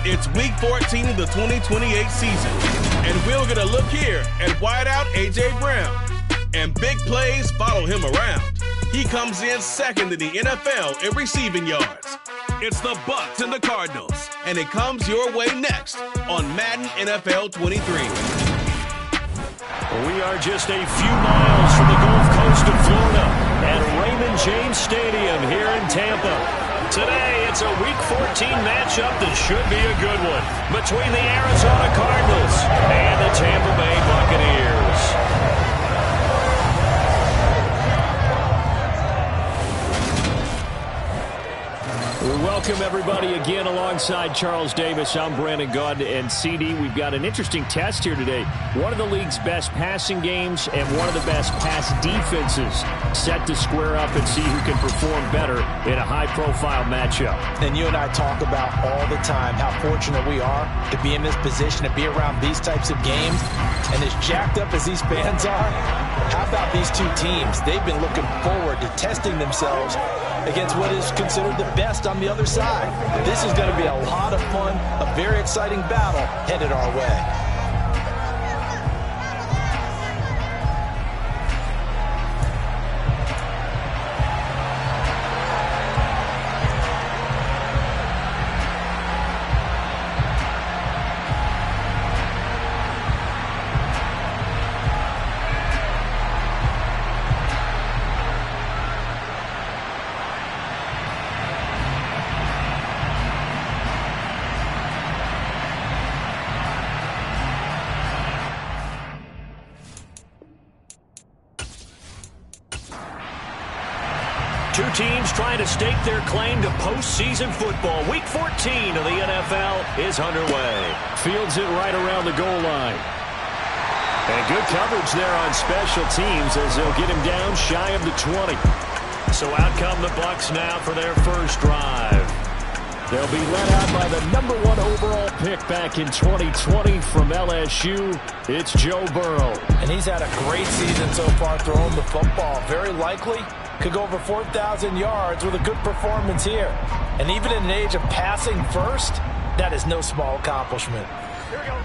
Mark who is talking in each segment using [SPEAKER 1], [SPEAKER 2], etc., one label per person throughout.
[SPEAKER 1] It's Week 14 of the 2028 season, and we'll get a look here at wideout A.J. Brown. And big plays follow him around. He comes in second in the NFL in receiving yards. It's the Bucs and the Cardinals, and it comes your way next on Madden NFL 23.
[SPEAKER 2] We are just a few miles from the Gulf Coast of Florida at Raymond James Stadium here in Tampa. Today, it's a Week 14 matchup that should be a good one between the Arizona Cardinals and the Tampa Bay Buccaneers. We welcome everybody again alongside Charles Davis. I'm Brandon Gaudin, and CD, we've got an interesting test here today. One of the league's best passing games and one of the best pass defenses set to square up and see who can perform better in a high-profile matchup.
[SPEAKER 3] And you and I talk about all the time how fortunate we are to be in this position, to be around these types of games. And as jacked up as these fans are, how about these two teams? They've been looking forward to testing themselves against what is considered the best on the other side. This is going to be a lot of fun, a very exciting battle headed our way.
[SPEAKER 2] Two teams trying to stake their claim to postseason football. Week 14 of the NFL is underway. Fields it right around the goal line. And good coverage there on special teams as they'll get him down shy of the 20. So out come the Bucs now for their first drive. They'll be led out by the #1 overall pick back in 2020 from LSU. It's Joe Burrow.
[SPEAKER 3] And he's had a great season so far throwing the football. Very likely could go over 4,000 yards with a good performance here. And even in an age of passing first, that is no small accomplishment. Here we go.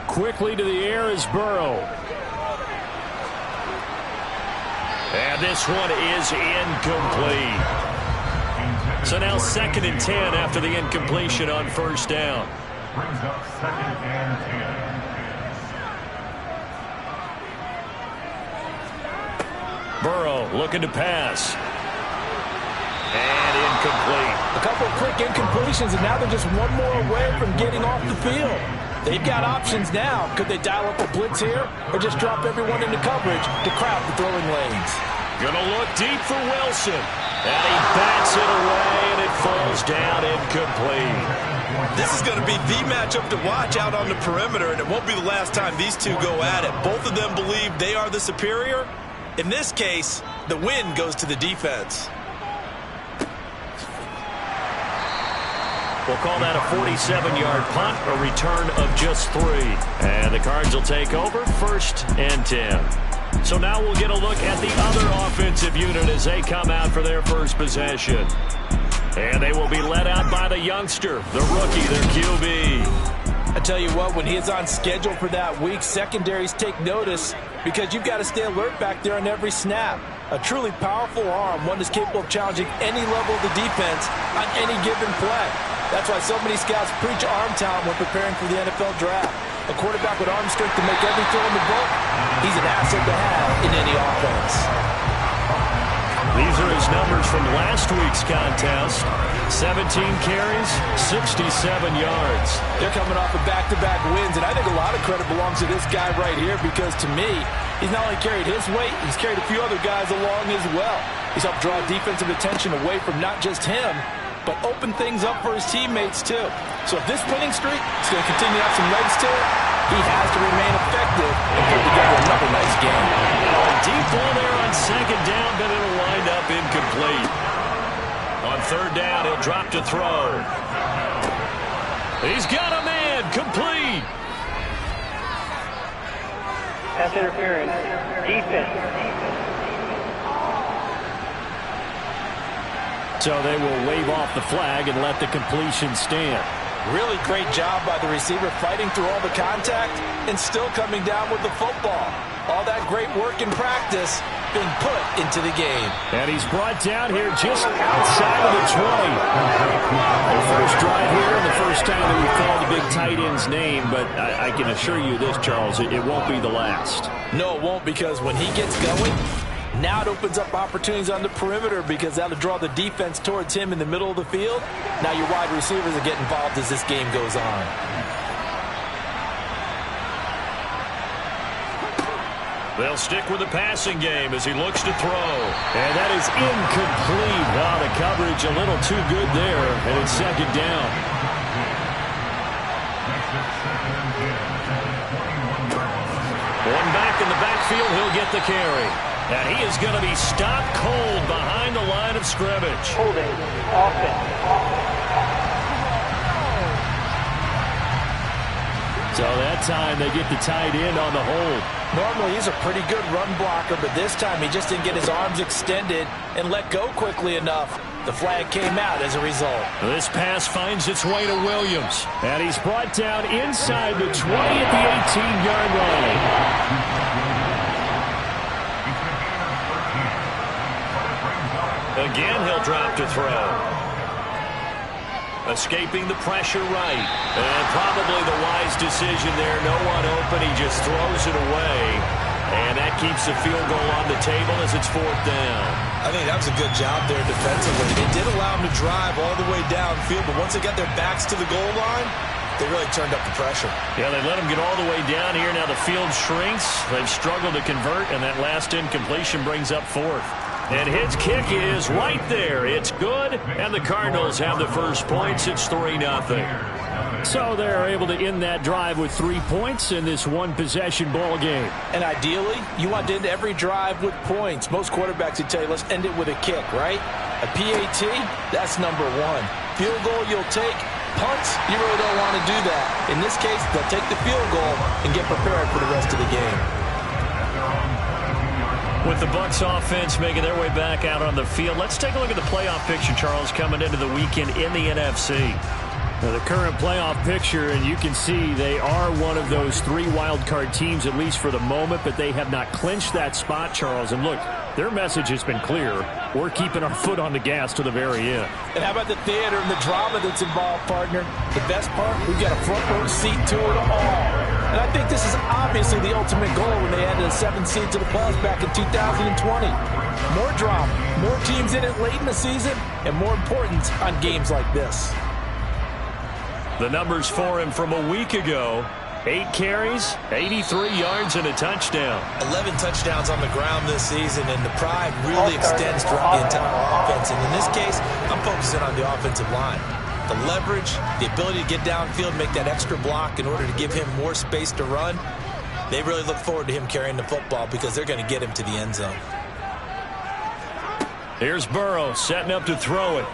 [SPEAKER 2] Quickly to the air is Burrow. And this one is incomplete. So now 2nd and 10 after the incompletion on first down.
[SPEAKER 4] Brings up 2nd and 10.
[SPEAKER 2] Burrow looking to pass. And incomplete.
[SPEAKER 3] A couple of quick incompletions, and now they're just one more away from getting off the field. They've got options now. Could they dial up a blitz here or just drop everyone into coverage to crowd the throwing lanes?
[SPEAKER 2] Gonna look deep for Wilson. And he bats it away, and it falls down incomplete.
[SPEAKER 5] This is going to be the matchup to watch out on the perimeter, and it won't be the last time these two go at it. Both of them believe they are the superior. In this case, the win goes to the defense.
[SPEAKER 2] We'll call that a 47-yard punt, a return of just 3. And the Cards will take over 1st and 10. So now we'll get a look at the other offensive unit as they come out for their first possession. And they will be led out by the youngster, the rookie, their QB.
[SPEAKER 3] I tell you what, when he is on schedule for that week, secondaries take notice because you've got to stay alert back there on every snap. A truly powerful arm, one that's capable of challenging any level of the defense on any given play. That's why so many scouts preach arm talent when preparing for the NFL draft. A quarterback with arm strength to make every throw in the book, he's an asset to have in any offense.
[SPEAKER 2] These are his numbers from last week's contest. 17 carries, 67 yards.
[SPEAKER 3] They're coming off of back-to-back wins, and I think a lot of credit belongs to this guy right here because, to me, he's not only carried his weight, he's carried a few other guys along as well. He's helped draw defensive attention away from not just him, but open things up for his teammates, too. So if this winning streak is going to continue to have some legs to it, he has to remain effective and put together another nice game.
[SPEAKER 2] Deep ball there on 2nd down, but it'll wind up incomplete. On 3rd down, he'll drop to throw. He's got a man, complete.
[SPEAKER 6] Pass interference, defense.
[SPEAKER 2] So they will wave off the flag and let the completion stand.
[SPEAKER 3] Really great job by the receiver fighting through all the contact and still coming down with the football. All that great work in practice being put into the game.
[SPEAKER 2] And he's brought down here just outside of the 20. The first drive here and the first time that we've called the big tight end's name, but I can assure you this, Charles, it won't be the last.
[SPEAKER 3] No, it won't, because when he gets going, now it opens up opportunities on the perimeter because that'll draw the defense towards him in the middle of the field. Now your wide receivers are getting involved as this game goes on.
[SPEAKER 2] They'll stick with the passing game as he looks to throw. And that is incomplete. Wow, the coverage a little too good there, and it's second down. One back in the backfield, he'll get the carry. And he is going to be stopped cold behind the line of scrimmage.
[SPEAKER 6] Holding offense.
[SPEAKER 2] So that time they get the tight end on the hold.
[SPEAKER 3] Normally he's a pretty good run blocker, but this time he just didn't get his arms extended and let go quickly enough. The flag came out as a result.
[SPEAKER 2] This pass finds its way to Williams. And he's brought down inside the 20 at the 18-yard line. Again, he'll drop to throw. Escaping the pressure right. And probably the wise decision there. No one open. He just throws it away. And that keeps the field goal on the table as it's fourth down.
[SPEAKER 5] I think that was a good job there defensively. They did allow him to drive all the way downfield, but once they got their backs to the goal line, they really turned up the pressure.
[SPEAKER 2] Yeah, they let him get all the way down here. Now the field shrinks. They've struggled to convert, and that last incompletion brings up fourth. And his kick is right there. It's good, and the Cardinals have the first points. It's 3-0. So they're able to end that drive with 3 points in this one-possession ball game.
[SPEAKER 3] And ideally, you want to end every drive with points. Most quarterbacks would tell you, let's end it with a kick, right? A PAT, that's number one. Field goal you'll take. Punts, you really don't want to do that. In this case, they'll take the field goal and get prepared for the rest of the game.
[SPEAKER 2] With the Bucs offense making their way back out on the field, let's take a look at the playoff picture, Charles, coming into the weekend in the NFC. Now, the current playoff picture, and you can see they are one of those 3 wild card teams, at least for the moment, but they have not clinched that spot, Charles. And look, their message has been clear. We're keeping our foot on the gas to the very end.
[SPEAKER 3] And how about the theater and the drama that's involved, partner? The best part, we've got a front row seat to it all. And I think this is obviously the ultimate goal when they added a 7th seed to the playoffs back in 2020. More drama, more teams in it late in the season, and more importance on games like this.
[SPEAKER 2] The numbers for him from a week ago: 8 carries, 83 yards, and a touchdown.
[SPEAKER 5] 11 touchdowns on the ground this season, and the pride really extends throughout the entire offense. And in this case, I'm focusing on the offensive line. The leverage, the ability to get downfield, make that extra block in order to give him more space to run. They really look forward to him carrying the football because they're going to get him to the end zone.
[SPEAKER 2] Here's Burrow setting up to throw it.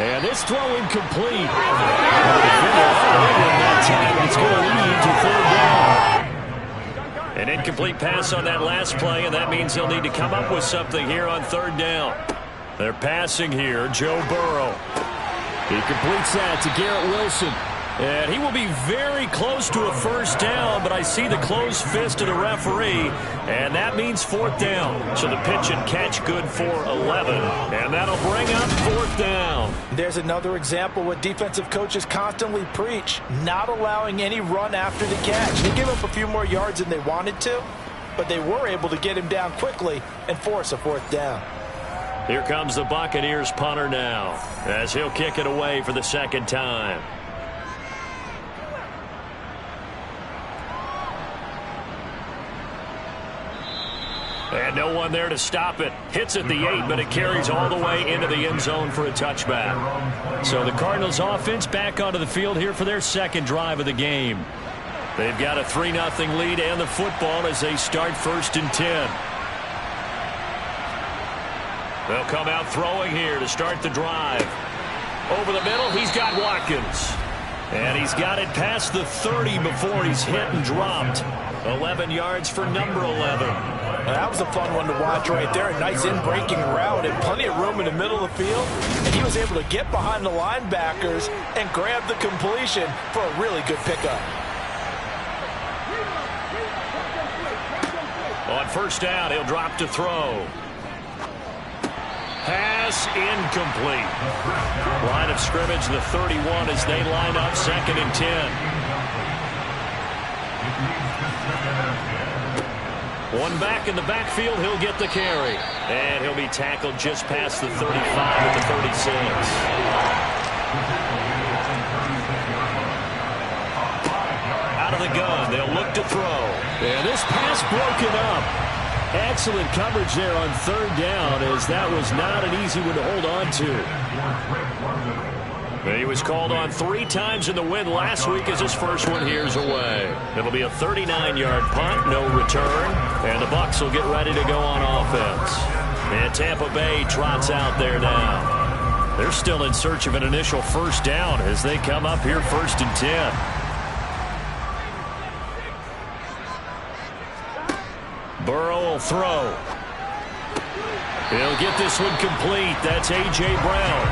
[SPEAKER 2] And this throw incomplete. That time it's going to lead to 3rd down. An incomplete pass on that last play, and that means they'll need to come up with something here on 3rd down. They're passing here, Joe Burrow. He completes that to Garrett Wilson. And he will be very close to a 1st down, but I see the closed fist of the referee, and that means 4th down. So the pitch and catch good for 11, and that'll bring up 4th down.
[SPEAKER 3] There's another example what defensive coaches constantly preach, not allowing any run after the catch. They gave up a few more yards than they wanted to, but they were able to get him down quickly and force a 4th down.
[SPEAKER 2] Here comes the Buccaneers punter now, as he'll kick it away for the 2nd time. And no one there to stop it. Hits at the 8, but it carries all the way into the end zone for a touchback. So the Cardinals offense back onto the field here for their 2nd drive of the game. They've got a 3-0 lead and the football as they start 1st and 10. They'll come out throwing here to start the drive. Over the middle, he's got Watkins. And he's got it past the 30 before he's hit and dropped. 11 yards for number 11.
[SPEAKER 3] That was a fun one to watch right there. A nice in-breaking route and plenty of room in the middle of the field. And he was able to get behind the linebackers and grab the completion for a really good pickup.
[SPEAKER 2] On first down, he'll drop to throw. Pass incomplete. Line of scrimmage, the 31 as they line up 2nd and 10. One back in the backfield, he'll get the carry. And he'll be tackled just past the 35 at the 36. Out of the gun, they'll look to throw. And this pass broken up. Excellent coverage there on 3rd down, as that was not an easy one to hold on to. He was called on 3 times in the win last week as his first one here's away. It'll be a 39-yard punt, no return, and the Bucs will get ready to go on offense. And Tampa Bay trots out there now. They're still in search of an initial first down as they come up here 1st and 10. Burrow will throw. He'll get this one complete. That's A.J. Brown.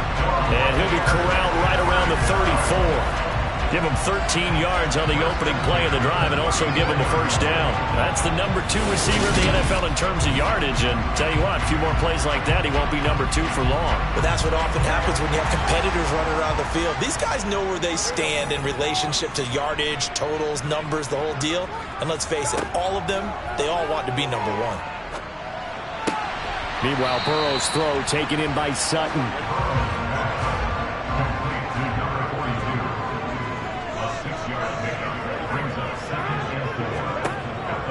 [SPEAKER 2] And he'll be corralled right around the 34. Give him 13 yards on the opening play of the drive and also give him a first down. That's the number 2 receiver in the NFL in terms of yardage. And tell you what, a few more plays like that, he won't be number 2 for long.
[SPEAKER 3] But that's what often happens when you have competitors running around the field. These guys know where they stand in relationship to yardage, totals, numbers, the whole deal. And let's face it, all of them, they all want to be number 1.
[SPEAKER 2] Meanwhile, Burrow's throw taken in by Sutton.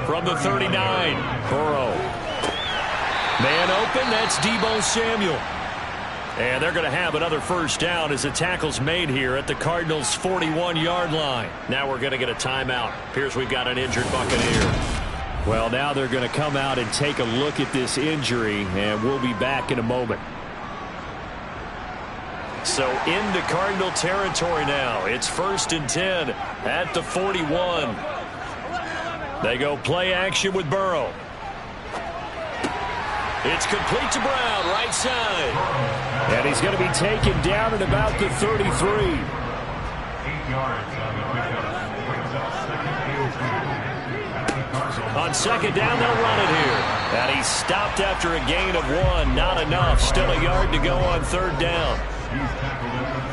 [SPEAKER 2] From the 39, Burrow. Man open, that's Deebo Samuel. And they're going to have another first down as the tackle's made here at the Cardinals' 41-yard line. Now we're going to get a timeout. Appears we've got an injured Buccaneer. Well, now they're going to come out and take a look at this injury, and we'll be back in a moment. So into Cardinal territory now. It's 1st and 10 at the 41. They go play action with Burrow. It's complete to Brown, right side. And he's going to be taken down at about the 33.
[SPEAKER 4] 8 yards on the pickup. Brings up 2nd and 10.
[SPEAKER 2] On 2nd down, they'll run it here. And he's stopped after a gain of 1. Not enough. Still a yard to go on 3rd down.
[SPEAKER 4] He's tackled at the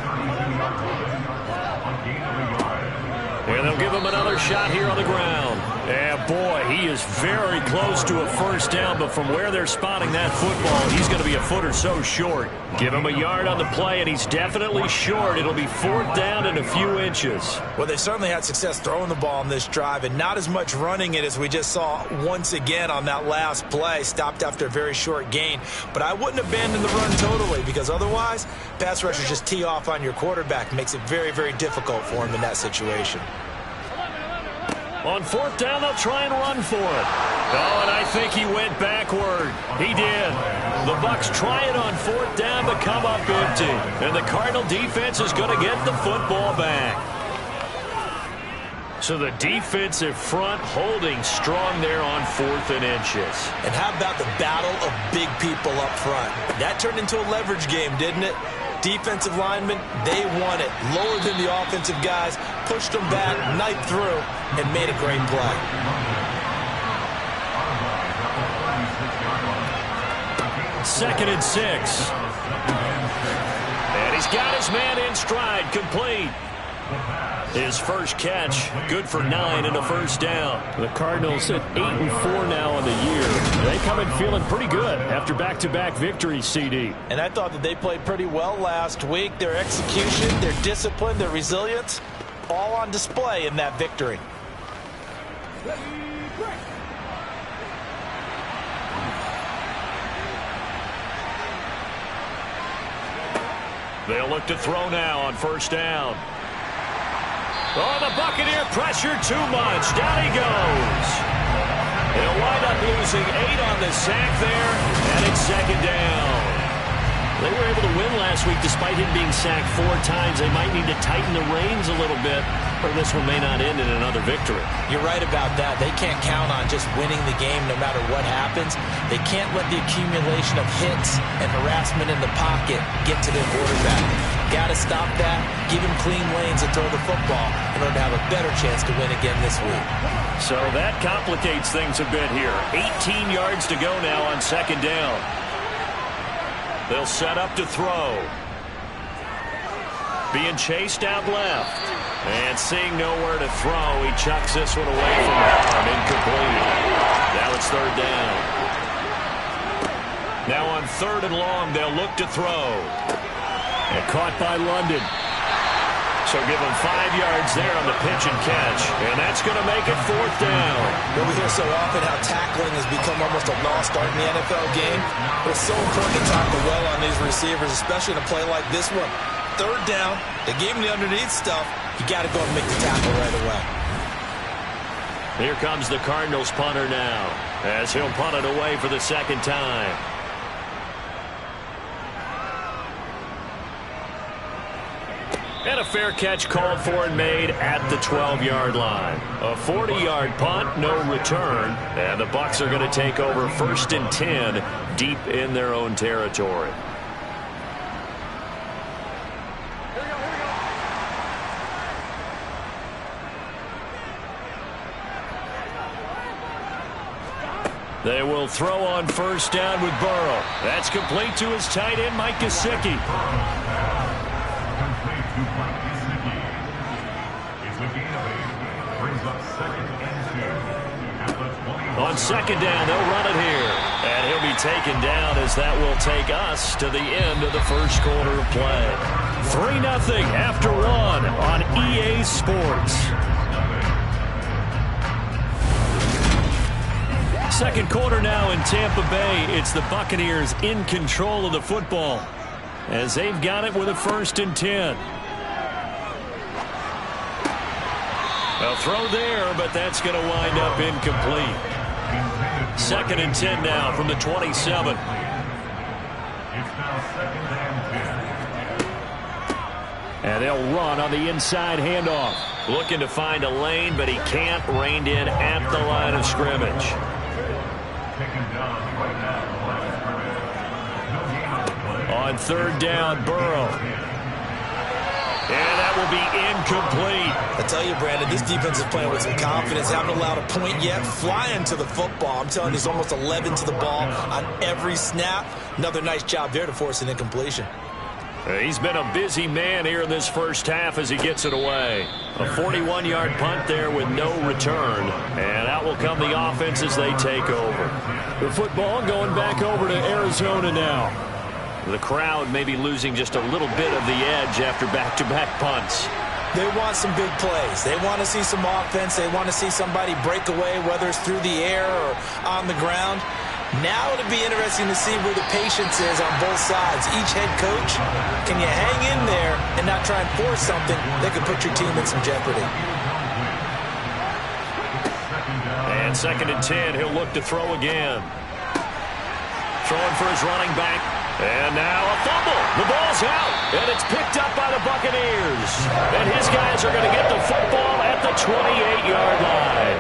[SPEAKER 4] 32-yard line on gain of a yard.
[SPEAKER 2] And they'll give him another shot here on the ground. And boy, he is very close to a first down, but from where they're spotting that football, he's going to be a foot or so short. Give him a yard on the play, and he's definitely short. It'll be 4th down and a few inches.
[SPEAKER 3] Well, they certainly had success throwing the ball on this drive, and not as much running it as we just saw once again on that last play. Stopped after a very short gain. But I wouldn't abandon the run totally, because otherwise, pass rushers just tee off on your quarterback. Makes it very, very difficult for him in that situation.
[SPEAKER 2] On 4th down, they'll try and run for it. Oh, and I think he went backward. He did. The Bucs try it on 4th down, but come up empty. And the Cardinal defense is going to get the football back. So the defensive front holding strong there on 4th and inches.
[SPEAKER 3] And how about the battle of big people up front? That turned into a leverage game, didn't it? Defensive linemen, they won it. Lower than the offensive guys, pushed them back, knifed through, and made a great play.
[SPEAKER 2] 2nd and 6. And he's got his man in stride, complete. His first catch, good for 9 and a first down. The Cardinals at 8-4 now on the year. They come in feeling pretty good after back-to-back victories, CD.
[SPEAKER 3] And I thought that they played pretty well last week. Their execution, their discipline, their resilience, all on display in that victory.
[SPEAKER 2] They'll look to throw now on first down. Oh, the Buccaneer pressure too much. Down he goes. He'll wind up losing 8 on the sack there, and it's 2nd down. They were able to win last week despite him being sacked 4 times. They might need to tighten the reins a little bit, or this one may not end in another victory.
[SPEAKER 5] You're right about that. They can't count on just winning the game no matter what happens. They can't let the accumulation of hits and harassment in the pocket get to their quarterback. Got to stop that, give him clean lanes and throw the football in order to have a better chance to win again this week.
[SPEAKER 2] So that complicates things a bit here. 18 yards to go now on 2nd down. They'll set up to throw. Being chased out left. And seeing nowhere to throw, he chucks this one away from arm. Incomplete. Now it's 3rd down. Now on 3rd and long, they'll look to throw. And caught by London. So give him 5 yards there on the pitch and catch. And that's going to make it 4th down.
[SPEAKER 5] Well, we hear so often how tackling has become almost a lost art in the NFL game. But it's so important to tackle well on these receivers, especially in a play like this one. 3rd down, they gave him the underneath stuff. You got to go and make the tackle right away.
[SPEAKER 2] Here comes the Cardinals punter now, as he'll punt it away for the 2nd time. And a fair catch called for and made at the 12-yard line. A 40-yard punt, no return. And the Bucs are going to take over 1st and 10 deep in their own territory. They will throw on 1st down with Burrow. That's complete to his tight end, Mike Gesicki. On 2nd down, they'll run it here. And he'll be taken down as that will take us to the end of the 1st quarter of play. 3-0 after 1 on EA Sports. 2nd quarter now in Tampa Bay. It's the Buccaneers in control of the football as they've got it with a 1st and 10. A throw there, but that's going to wind up incomplete. 2nd and 10 now from the 27.
[SPEAKER 4] It's now 2nd and 10.
[SPEAKER 2] And they'll run on the inside handoff. Looking to find a lane, but he can't. Reined in at the line of scrimmage.
[SPEAKER 4] Taken down right now. No gain on the play.
[SPEAKER 2] On 3rd down, Burrow. And that will be incomplete.
[SPEAKER 5] I tell you, Brandon, this defense is playing with some confidence. Haven't allowed a point yet. Flying to the football. I'm telling you, he's almost 11 to the ball on every snap. Another nice job there to force an incompletion.
[SPEAKER 2] He's been a busy man here in this 1st half as he gets it away. A 41-yard punt there with no return. And out will come the offense as they take over. The football going back over to Arizona now. The crowd may be losing just a little bit of the edge after back-to-back punts.
[SPEAKER 5] They want some big plays. They want to see some offense. They want to see somebody break away, whether it's through the air or on the ground. Now it'll be interesting to see where the patience is on both sides. Each head coach, can you hang in there and not try and force something that could put your team in some jeopardy?
[SPEAKER 2] And 2nd and 10, he'll look to throw again. Throwing for his running back. And now a fumble. The ball's out. And it's picked up by the Buccaneers. And his guys are going to get the football at the 28-yard line.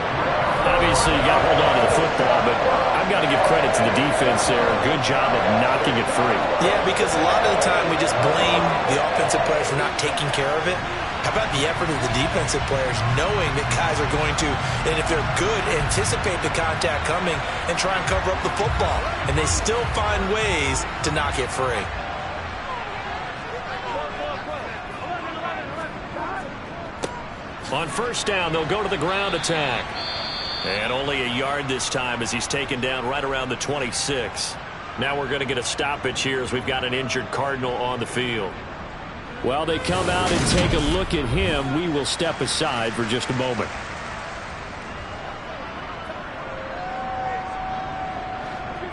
[SPEAKER 2] Obviously, you got to hold on to the football, but I've got to give credit to the defense there. Good job of knocking it free.
[SPEAKER 5] Yeah, because a lot of the time we just blame the offensive players for not taking care of it. How about the effort of the defensive players knowing that guys are going to, and if they're good, anticipate the contact coming and try and cover up the football. And they still find ways to knock it free.
[SPEAKER 2] On 1st down, they'll go to the ground attack. And only a yard this time as he's taken down right around the 26. Now we're going to get a stoppage here as we've got an injured Cardinal on the field. While they come out and take a look at him, we will step aside for just a moment.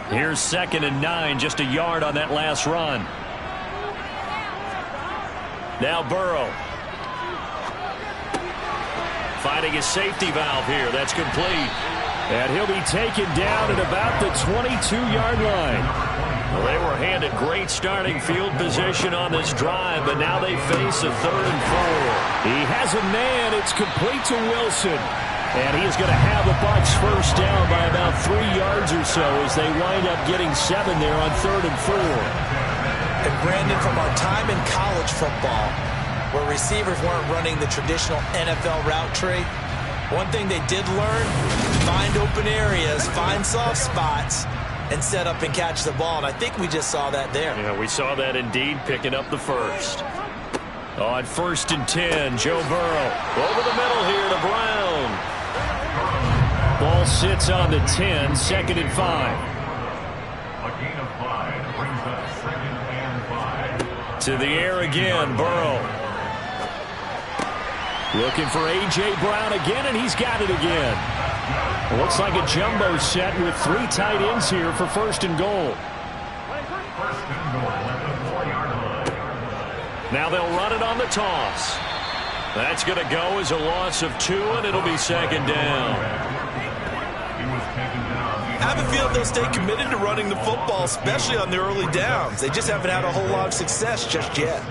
[SPEAKER 2] Here's 2nd and 9, just a yard on that last run. Now Burrow. Finding his safety valve here. That's complete. And he'll be taken down at about the 22-yard line. Well, they were handed great starting field position on this drive, but now they face a 3rd and 4. He has a man. It's complete to Wilson. And he's going to have the Bucs first down by about 3 yards or so as they wind up getting 7 there on 3rd and 4.
[SPEAKER 5] And Brandon, from our time in college football, where receivers weren't running the traditional NFL route tree, one thing they did learn, find open areas, find soft spots, and set up and catch the ball. And I think we just saw that there.
[SPEAKER 2] Yeah, we saw that indeed, picking up the first. On 1st and 10, Joe Burrow over the middle here to Brown. Ball sits on the 10, 2nd and 5.
[SPEAKER 4] A gain of 5 brings up 2nd and 5.
[SPEAKER 2] To the air again, Burrow. Looking for A.J. Brown again, and he's got it again. Looks like a jumbo set with 3 tight ends here for 1st and goal.
[SPEAKER 4] 1st and goal at the 4-yard line.
[SPEAKER 2] Now they'll run it on the toss. That's going to go as a loss of 2, and it'll be 2nd down.
[SPEAKER 5] I have a feeling they'll stay committed to running the football, especially on the early downs. They just haven't had a whole lot of success just yet.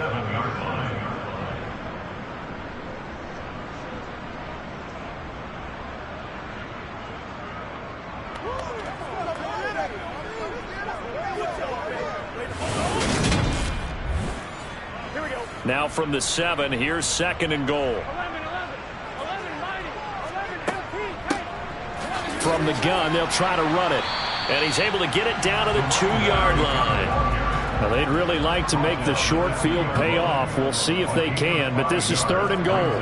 [SPEAKER 2] Now from the 7, here's 2nd and goal. From the gun, they'll try to run it. And he's able to get it down to the 2-yard line. Now, they'd really like to make the short field pay off. We'll see if they can, but this is 3rd and goal.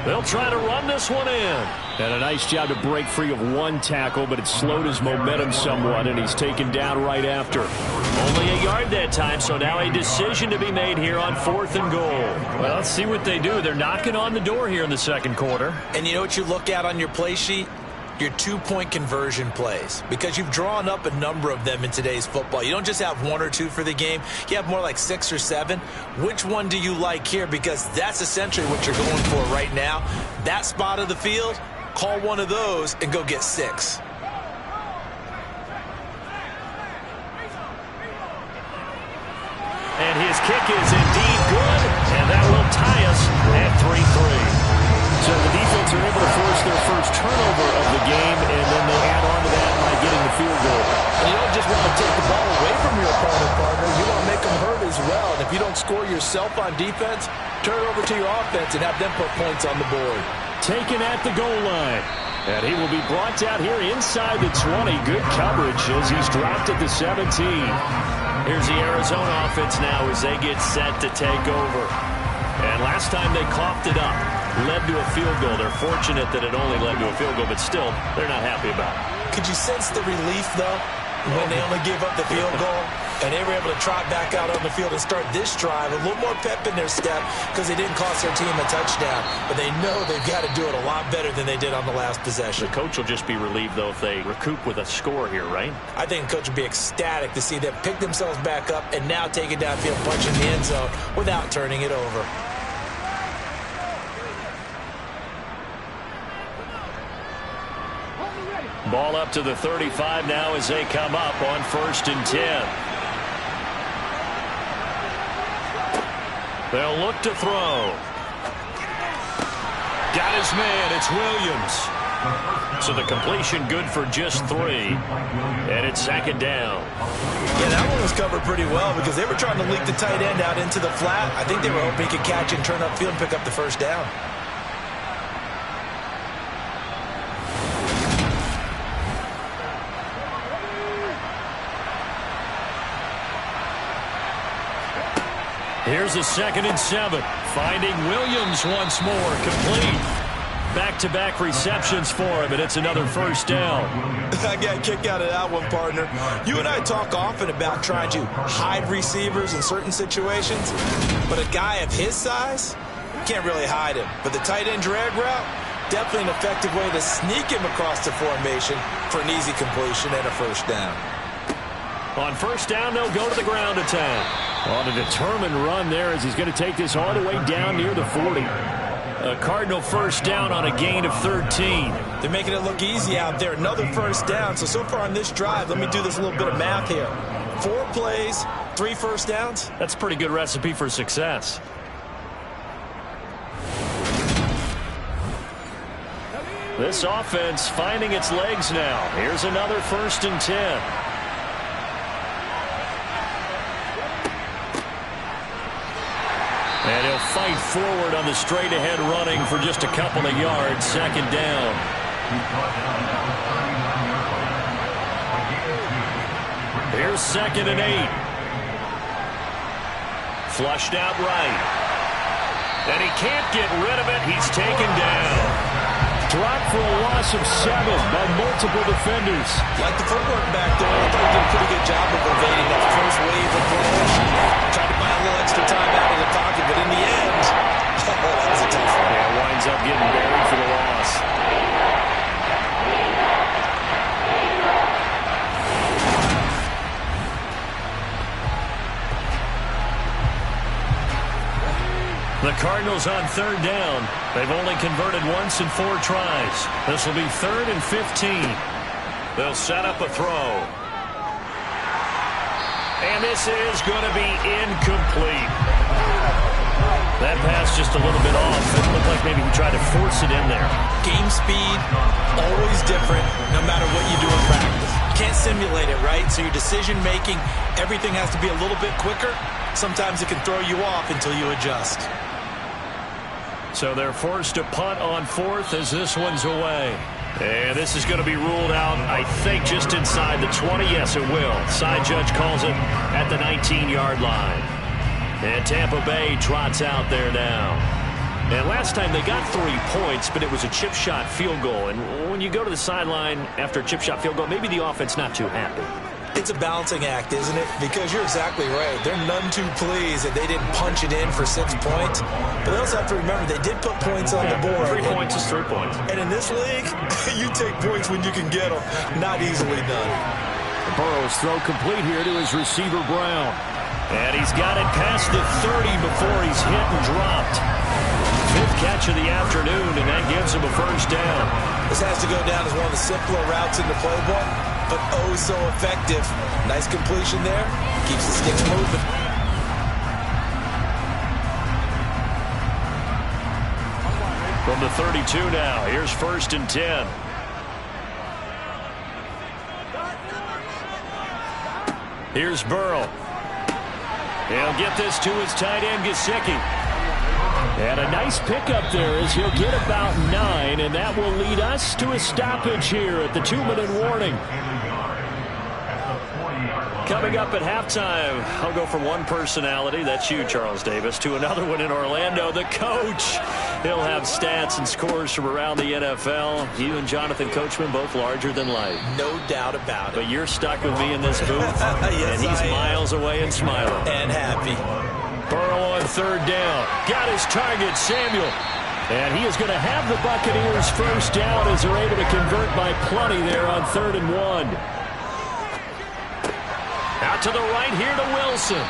[SPEAKER 2] They'll try to run this one in. And a nice job to break free of 1 tackle, but it slowed his momentum somewhat, and he's taken down right after. Only a yard that time, so now a decision to be made here on 4th and goal. Well, let's see what they do. They're knocking on the door here in the 2nd quarter.
[SPEAKER 5] And you know what you look at on your play sheet? Your 2-point conversion plays, because you've drawn up a number of them in today's football. You don't just have 1 or 2 for the game. You have more like 6 or 7. Which one do you like here? Because that's essentially what you're going for right now. That spot of the field, call one of those and go get 6.
[SPEAKER 2] And his kick is indeed good, and that will tie us at 3-3. So the defense are able to force their first turnover of the game, and then they add on to that by getting the field goal.
[SPEAKER 5] And you don't just want to take the ball away from your opponent, partner. You want to make them hurt as well. And if you don't score yourself on defense, turn it over to your offense and have them put points on the board.
[SPEAKER 2] Taken at the goal line. And he will be brought down here inside the 20. Good coverage as he's dropped at the 17. Here's the Arizona offense now as they get set to take over. And last time they coughed it up, led to a field goal. They're fortunate that it only led to a field goal, but still, they're not happy about it.
[SPEAKER 5] Could you sense the relief, though, when they only gave up the field goal? And they were able to trot back out on the field and start this drive. A little more pep in their step because they didn't cost their team a touchdown. But they know they've got to do it a lot better than they did on the last possession.
[SPEAKER 2] The coach will just be relieved, though, if they recoup with a score here, right?
[SPEAKER 5] I think the coach will be ecstatic to see them pick themselves back up and now take it downfield, punching the end zone without turning it over.
[SPEAKER 2] Ball up to the 35 now as they come up on 1st and 10. They'll look to throw. Got his man. It's Williams. So the completion good for just 3. And it's 2nd down.
[SPEAKER 5] Yeah, that one was covered pretty well because they were trying to leak the tight end out into the flat. I think they were hoping he could catch and turn upfield and pick up the first down.
[SPEAKER 2] Here's a 2nd and 7. Finding Williams once more. Complete. Back-to-back receptions for him, and it's another first down.
[SPEAKER 5] I got a kick out of that one, partner. You and I talk often about trying to hide receivers in certain situations, but a guy of his size, can't really hide him. But the tight end drag route, definitely an effective way to sneak him across the formation for an easy completion and a first down.
[SPEAKER 2] On first down, they'll go to the ground attack. On a determined run there as he's going to take this all the way down near the 40. A Cardinal first down on a gain of 13.
[SPEAKER 3] They're making it look easy out there. Another first down. So far on this drive, let me do this little bit of math here. 4 plays, 3 first downs.
[SPEAKER 2] That's a pretty good recipe for success. This offense finding its legs now. Here's another 1st and 10. And he'll fight forward on the straight-ahead running for just a couple of yards. 2nd down. Here's 2nd and 8. Flushed out right. And he can't get rid of it. He's taken down. Dropped for a loss of 7 by multiple defenders.
[SPEAKER 3] Like the footwork back there, I thought he did a pretty good job of evading that first wave of pressure. Tried to buy a little extra time out of the pocket, but in the end, that was a tough one.
[SPEAKER 2] Yeah, winds up getting buried for the loss. The Cardinals on 3rd down. They've only converted once in 4 tries. This will be 3rd and 15. They'll set up a throw. And this is going to be incomplete. That pass just a little bit off. It looked like maybe he tried to force it in there.
[SPEAKER 3] Game speed, always different, no matter what you do in practice. You can't simulate it, right? So your decision-making, everything has to be a little bit quicker. Sometimes it can throw you off until you adjust.
[SPEAKER 2] So they're forced to punt on 4th as this one's away. And this is going to be ruled out, I think, just inside the 20. Yes, it will. Side judge calls it at the 19-yard line. And Tampa Bay trots out there now. And last time they got 3 points, but it was a chip shot field goal. And when you go to the sideline after a chip shot field goal, maybe the offense not too happy.
[SPEAKER 3] It's a balancing act, isn't it? Because you're exactly right. They're none too pleased that they didn't punch it in for 6 points. But they also have to remember they did put points on the board.
[SPEAKER 2] 3 points is 3 points.
[SPEAKER 3] And in this league, you take points when you can get them. Not easily done.
[SPEAKER 2] Burrow's throw complete here to his receiver, Brown. And he's got it past the 30 before he's hit and dropped. 5th catch of the afternoon, and that gives him a 1st down.
[SPEAKER 3] This has to go down as one of the simpler routes in the playbook, but oh so effective. Nice completion there. Keeps the sticks moving.
[SPEAKER 2] From the 32 now, here's 1st and 10. Here's Burrow. He'll get this to his tight end, Gesicki. And a nice pickup there as he'll get about 9, and that will lead us to a stoppage here at the 2-minute warning. Coming up at halftime, I'll go from one personality, that's you, Charles Davis, to another one in Orlando, the coach. He'll have stats and scores from around the NFL. You and Jonathan Coachman, both larger than life.
[SPEAKER 3] No doubt about it.
[SPEAKER 2] But you're stuck with me in this booth,
[SPEAKER 3] yes,
[SPEAKER 2] and he's miles away and smiling.
[SPEAKER 3] And happy.
[SPEAKER 2] Burrow on 3rd down. Got his target, Samuel. And he is going to have the Buccaneers 1st down as they're able to convert by plenty there on 3rd and 1. Out to the right here to Wilson.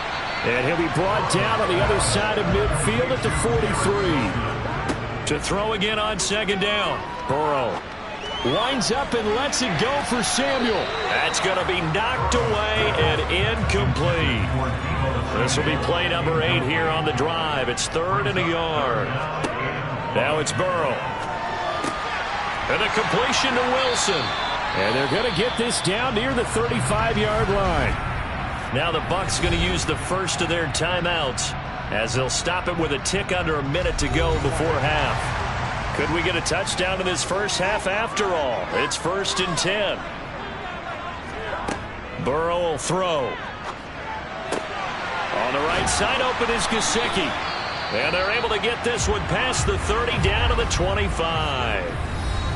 [SPEAKER 2] And he'll be brought down on the other side of midfield at the 43. To throw again on 2nd down. Burrow winds up and lets it go for Samuel. That's going to be knocked away and incomplete. This will be play number 8 here on the drive. It's 3rd and a yard. Now it's Burrow. And a completion to Wilson. And they're going to get this down near the 35-yard line. Now the Bucs going to use the first of their timeouts as they'll stop it with a tick under a minute to go before half. Could we get a touchdown in this first half after all? It's 1st and 10. Burrow will throw. On the right side open is Gesicki. And they're able to get this one past the 30 down to the 25.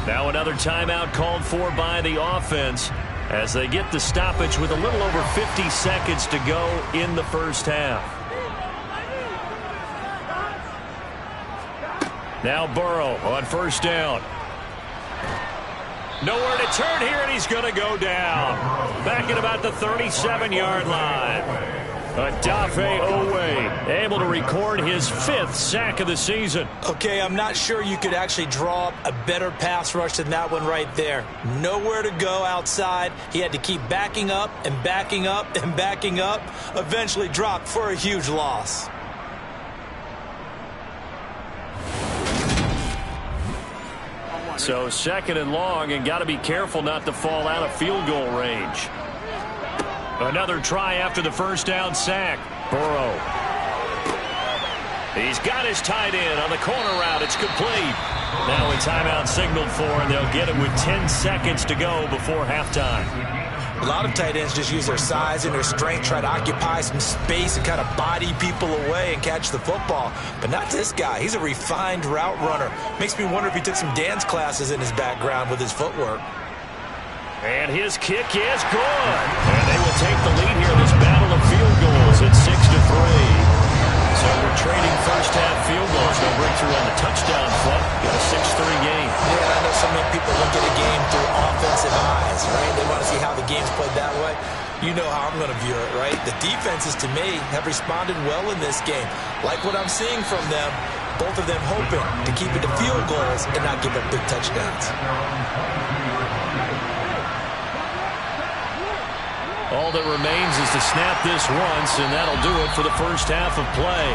[SPEAKER 2] Now another timeout called for by the offense as they get the stoppage with a little over 50 seconds to go in the first half. Now Burrow on 1st down. Nowhere to turn here, and he's going to go down. Back at about the 37-yard line. Odafe Owe able to record his 5th sack of the season.
[SPEAKER 5] Okay, I'm not sure you could actually draw up a better pass rush than that one right there. Nowhere to go outside. He had to keep backing up and backing up and backing up. Eventually dropped for a huge loss.
[SPEAKER 2] So 2nd and long, and got to be careful not to fall out of field goal range. Another try after the first down sack. Burrow. He's got his tight end on the corner route. It's complete. Now a timeout signaled for, and they'll get it with 10 seconds to go before halftime.
[SPEAKER 5] A lot of tight ends just use their size and their strength, try to occupy some space and kind of body people away and catch the football. But not this guy. He's a refined route runner. Makes me wonder if he took some dance classes in his background with his footwork.
[SPEAKER 2] And his kick is good. And they will take the lead here in this battle of field goals at 6-3. So we're trading first-half field goals. No breakthrough on the touchdown front. Got a 6-3 game.
[SPEAKER 5] Yeah, I know so many people look at a game through offensive eyes, right? They want to see how the game's played that way. You know how I'm going to view it, right? The defenses, to me, have responded well in this game. Like what I'm seeing from them, both of them hoping to keep it to field goals and not give up big touchdowns.
[SPEAKER 2] All that remains is to snap this once, and that'll do it for the first half of play.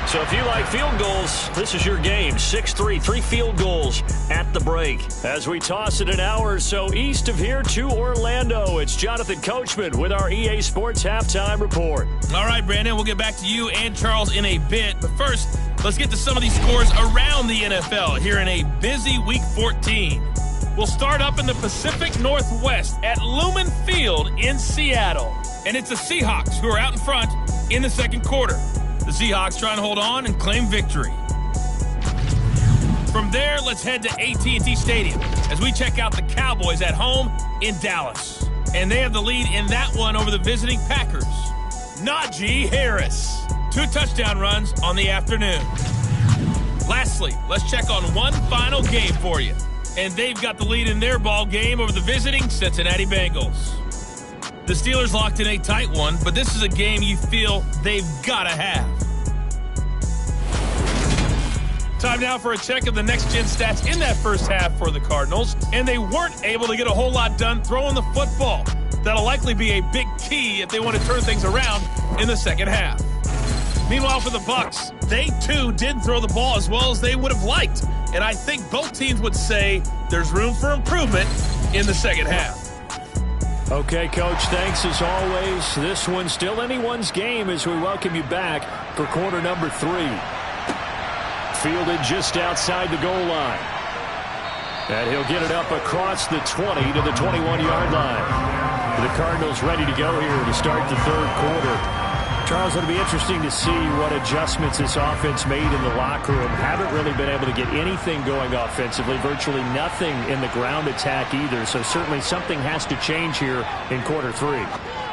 [SPEAKER 2] So if you like field goals, this is your game. 6-3, 3 field goals at the break. As we toss it an hour or so east of here to Orlando, it's Jonathan Coachman with our EA Sports Halftime Report.
[SPEAKER 1] All right, Brandon, we'll get back to you and Charles in a bit. But first, let's get to some of these scores around the NFL here in a busy Week 14. We'll start up in the Pacific Northwest at Lumen Field in Seattle. And it's the Seahawks who are out in front in the second quarter. The Seahawks trying to hold on and claim victory. From there, let's head to AT&T Stadium as we check out the Cowboys at home in Dallas. And they have the lead in that one over the visiting Packers. Najee Harris. 2 touchdown runs on the afternoon. Lastly, let's check on one final game for you. And they've got the lead in their ball game over the visiting Cincinnati Bengals. The Steelers locked in a tight one, but this is a game you feel they've got to have. Time now for a check of the next-gen stats in that first half for the Cardinals, and they weren't able to get a whole lot done throwing the football. That'll likely be a big key if they want to turn things around in the second half. Meanwhile, for the Bucs, they too didn't throw the ball as well as they would have liked, and I think both teams would say there's room for improvement in the second half.
[SPEAKER 2] Okay, Coach, thanks as always. This one's still anyone's game as we welcome you back for quarter number 3. Fielded just outside the goal line. And he'll get it up across the 20 to the 21-yard line. The Cardinals ready to go here to start the third quarter. Charles, it'll be interesting to see what adjustments this offense made in the locker room. Haven't really been able to get anything going offensively, virtually nothing in the ground attack either. So certainly something has to change here in quarter 3.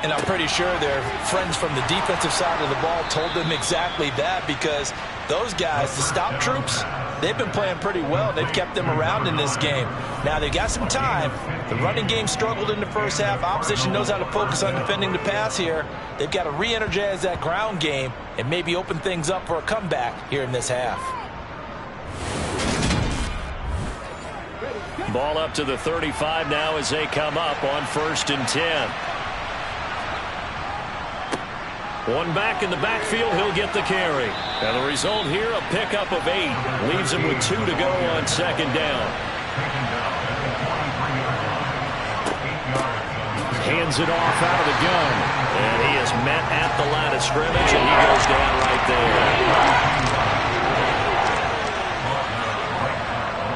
[SPEAKER 5] And I'm pretty sure their friends from the defensive side of the ball told them exactly that, because those guys, the stop troops, they've been playing pretty well. They've kept them around in this game. Now, they've got some time. The running game struggled in the first half. Opposition knows how to focus on defending the pass here. They've got to re-energize that ground game and maybe open things up for a comeback here in this half.
[SPEAKER 2] Ball up to the 35 now as they come up on 1st and 10. One back in the backfield, he'll get the carry. And the result here, a pickup of 8. Leaves him with 2 to go on second down. Hands it off out of the gun. And he is met at the line of scrimmage, and he goes down right there.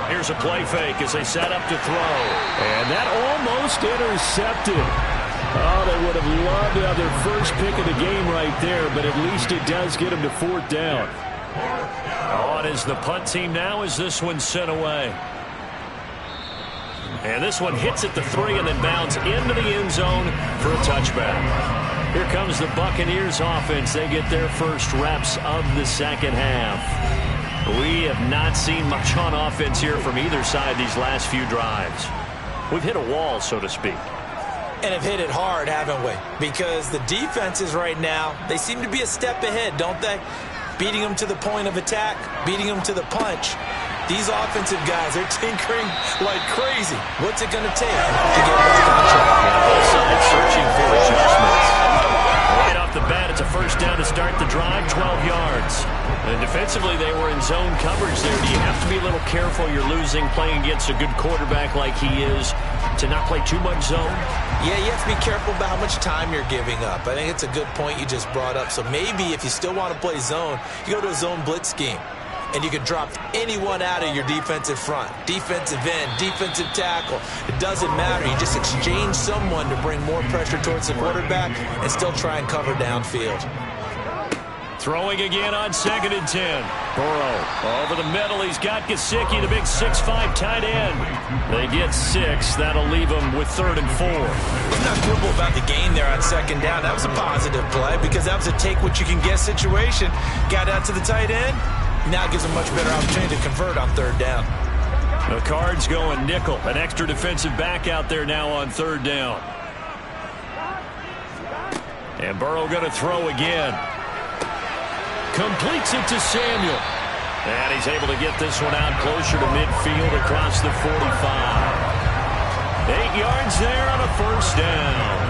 [SPEAKER 2] Here's a play fake as they set up to throw. And that almost intercepted. Oh, they would have loved to have their first pick of the game right there, but at least it does get them to 4th down. On is the punt team now as this one's sent away. And this one hits at the 3 and then bounds into the end zone for a touchback. Here comes the Buccaneers offense. They get their first reps of the second half. We have not seen much on offense here from either side these last few drives. We've hit a wall, so to speak.
[SPEAKER 5] And have hit it hard, haven't we? Because the defenses right now, they seem to be a step ahead, don't they? Beating them to the point of attack, beating them to the punch. These offensive guys, they're tinkering like crazy. What's it going to take to get back on track?
[SPEAKER 2] Both sides searching for adjustments. Right off the bat, it's a first down to start the drive, 12 yards. And defensively, they were in zone coverage there. Do you have to be a little careful? You're losing, playing against a good quarterback like he is, to not play too much zone?
[SPEAKER 5] Yeah, you have to be careful about how much time you're giving up. I think it's a good point you just brought up. So maybe if you still want to play zone, you go to a zone blitz scheme. And you can drop anyone out of your defensive front. Defensive end, defensive tackle. It doesn't matter. You just exchange someone to bring more pressure towards the quarterback and still try and cover downfield.
[SPEAKER 2] Throwing again on 2nd and 10. Burrow over the middle. He's got Gesicki, the big 6'5" tight end. They get 6. That'll leave them with 3rd and 4.
[SPEAKER 5] Let's not quibble about the gain there on 2nd down. That was a positive play because that was a take-what-you-can-get situation. Got out to the tight end. Now it gives them a much better opportunity to convert on 3rd down.
[SPEAKER 2] The Cards going nickel. An extra defensive back out there now on 3rd down. And Burrow going to throw again. Completes it to Samuel. And he's able to get this one out closer to midfield across the 45. 8 yards there on a first down.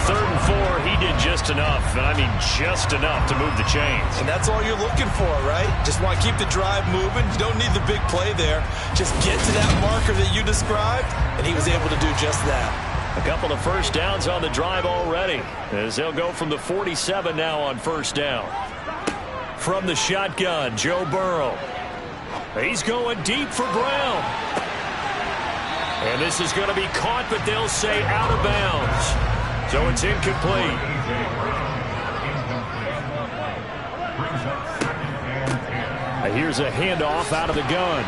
[SPEAKER 2] 3rd and 4, he did just enough, and I mean just enough to move the chains.
[SPEAKER 5] And that's all you're looking for, right? Just want to keep the drive moving. You don't need the big play there. Just get to that marker that you described, and he was able to do just that.
[SPEAKER 2] A couple of first downs on the drive already, as they'll go from the 47 now on 1st down. From the shotgun, Joe Burrow. He's going deep for Brown. And this is going to be caught, but they'll say out of bounds. So it's incomplete. Here's a handoff out of the gun.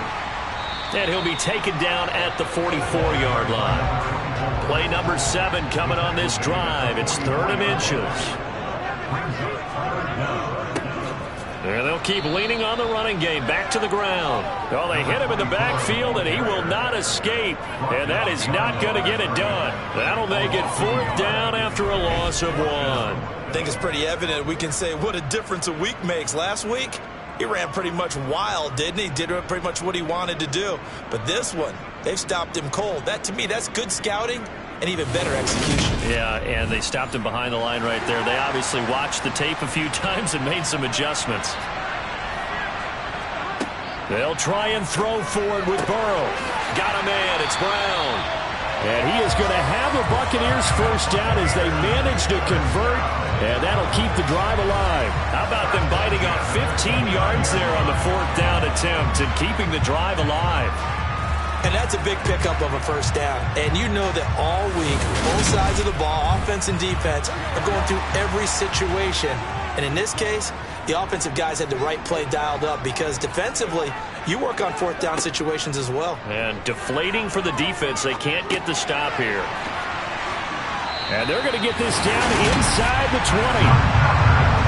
[SPEAKER 2] And he'll be taken down at the 44-yard line. Play number 7 coming on this drive. It's 3rd and inches. And they'll keep leaning on the running game. Back to the ground. Oh, they hit him in the backfield, and he will not escape. And that is not going to get it done. That'll make it 4th down after a loss of 1.
[SPEAKER 5] I think it's pretty evident. We can say what a difference a week makes. Last week, he ran pretty much wild, didn't he? Did pretty much what he wanted to do. But this one, they've stopped him cold. That, to me, that's good scouting and even better execution.
[SPEAKER 2] Yeah, and they stopped him behind the line right there. They obviously watched the tape a few times and made some adjustments. They'll try and throw forward with Burrow. Got a man. It's Brown. And he is going to have the Buccaneers first down as they manage to convert, and that'll keep the drive alive. How about them biting off 15 yards there on the 4th down attempt and keeping the drive alive?
[SPEAKER 5] And that's a big pickup of a first down. And you know that all week, both sides of the ball, offense and defense, are going through every situation. And in this case, the offensive guys had the right play dialed up because defensively, you work on 4th down situations as well. And
[SPEAKER 2] deflating for the defense. They can't get the stop here. And they're going to get this down inside the 20.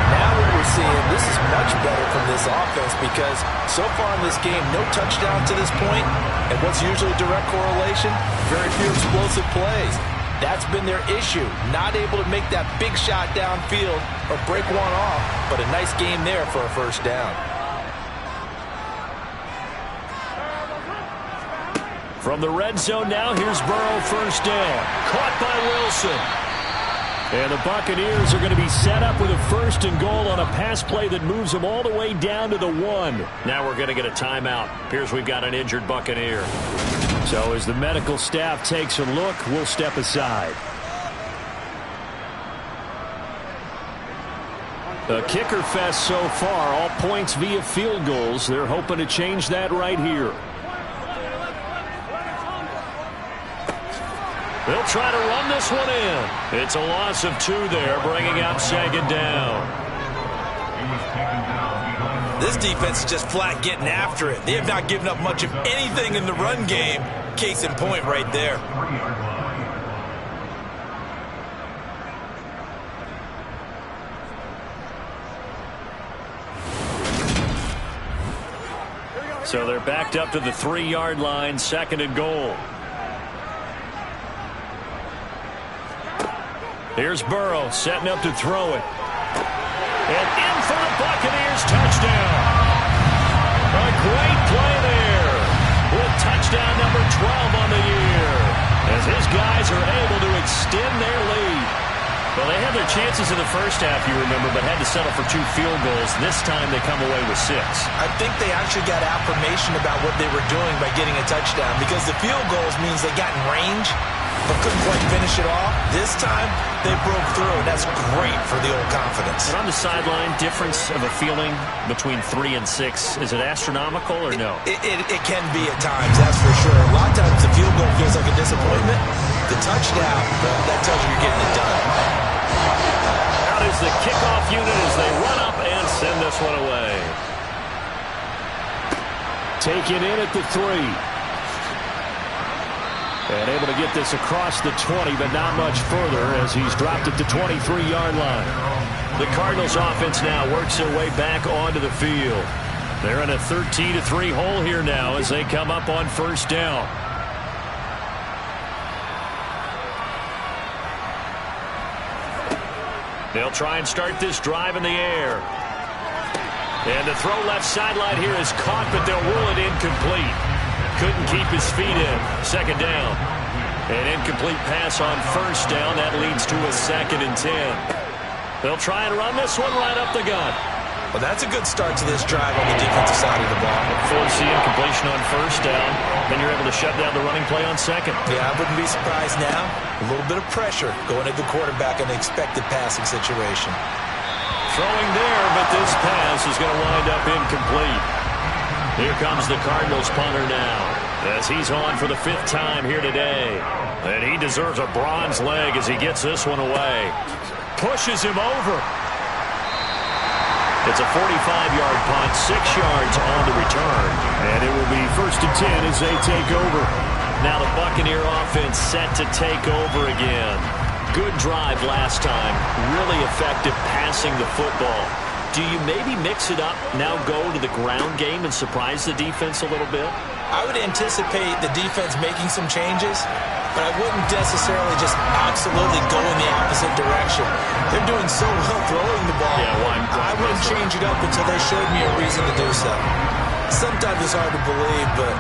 [SPEAKER 5] Now what we're seeing, this is much better from this offense because so far in this game, no touchdown to this point, and what's usually direct correlation, very few explosive plays. That's been their issue, not able to make that big shot downfield or break one off, but a nice game there for a first down.
[SPEAKER 2] From the red zone now, here's Burrow, first down. Caught by Wilson. And the Buccaneers are going to be set up with a 1st and goal on a pass play that moves them all the way down to the 1. Now we're going to get a timeout. Appears we've got an injured Buccaneer. So as the medical staff takes a look, we'll step aside. A kicker fest so far, all points via field goals. They're hoping to change that right here. They'll try to run this one in. It's a loss of 2 there, bringing up 2nd down.
[SPEAKER 5] This defense is just flat getting after it. They have not given up much of anything in the run game. Case in point right there.
[SPEAKER 2] So they're backed up to the 3-yard line, 2nd and goal. Here's Burrow setting up to throw it. And in for the Buccaneers touchdown. A great play there with touchdown number 12 on the year as his guys are able to extend their lead. Well, they had their chances in the first half, you remember, but had to settle for 2 field goals. This time they come away with 6.
[SPEAKER 5] I think they actually got affirmation about what they were doing by getting a touchdown because the field goals means they got in range but couldn't quite finish it off. This time they broke through, and that's great for the old confidence.
[SPEAKER 2] And on the sideline, difference of a feeling between 3 and 6, is it astronomical or no?
[SPEAKER 5] It can be at times, that's for sure. A lot of times the field goal feels like a disappointment. The touchdown, that tells you you're getting it done.
[SPEAKER 2] Out is the kickoff unit as they run up and send this one away. Taken in at the 3. And able to get this across the 20, but not much further as he's dropped it to 23-yard line. The Cardinals offense now works their way back onto the field. They're in a 13-3 hole here now as they come up on first down. They'll try and start this drive in the air. And the throw left sideline here is caught, but they'll rule it incomplete. Couldn't keep his feet in. Second down. An incomplete pass on first down. That leads to a 2nd and 10. They'll try and run this one right up the gut.
[SPEAKER 5] Well, that's a good start to this drive on the defensive side of the ball.
[SPEAKER 2] Force the incompletion on first down. Then you're able to shut down the running play on second.
[SPEAKER 5] Yeah, I wouldn't be surprised now. A little bit of pressure going at the quarterback in an expected passing situation.
[SPEAKER 2] Throwing there, but this pass is going to wind up incomplete. Here comes the Cardinals punter now as he's on for the 5th time here today. And he deserves a bronze leg as he gets this one away. Pushes him over. It's a 45-yard punt, 6 yards on the return. And it will be 1st and 10 as they take over. Now the Buccaneer offense set to take over again. Good drive last time. Really effective passing the football. Do you maybe mix it up, now go to the ground game and surprise the defense a little bit?
[SPEAKER 5] I would anticipate the defense making some changes, but I wouldn't necessarily just absolutely go in the opposite direction. They're doing so well throwing the ball.
[SPEAKER 2] Yeah, well,
[SPEAKER 5] I wouldn't change it up until they showed me a reason to do so. Sometimes it's hard to believe, but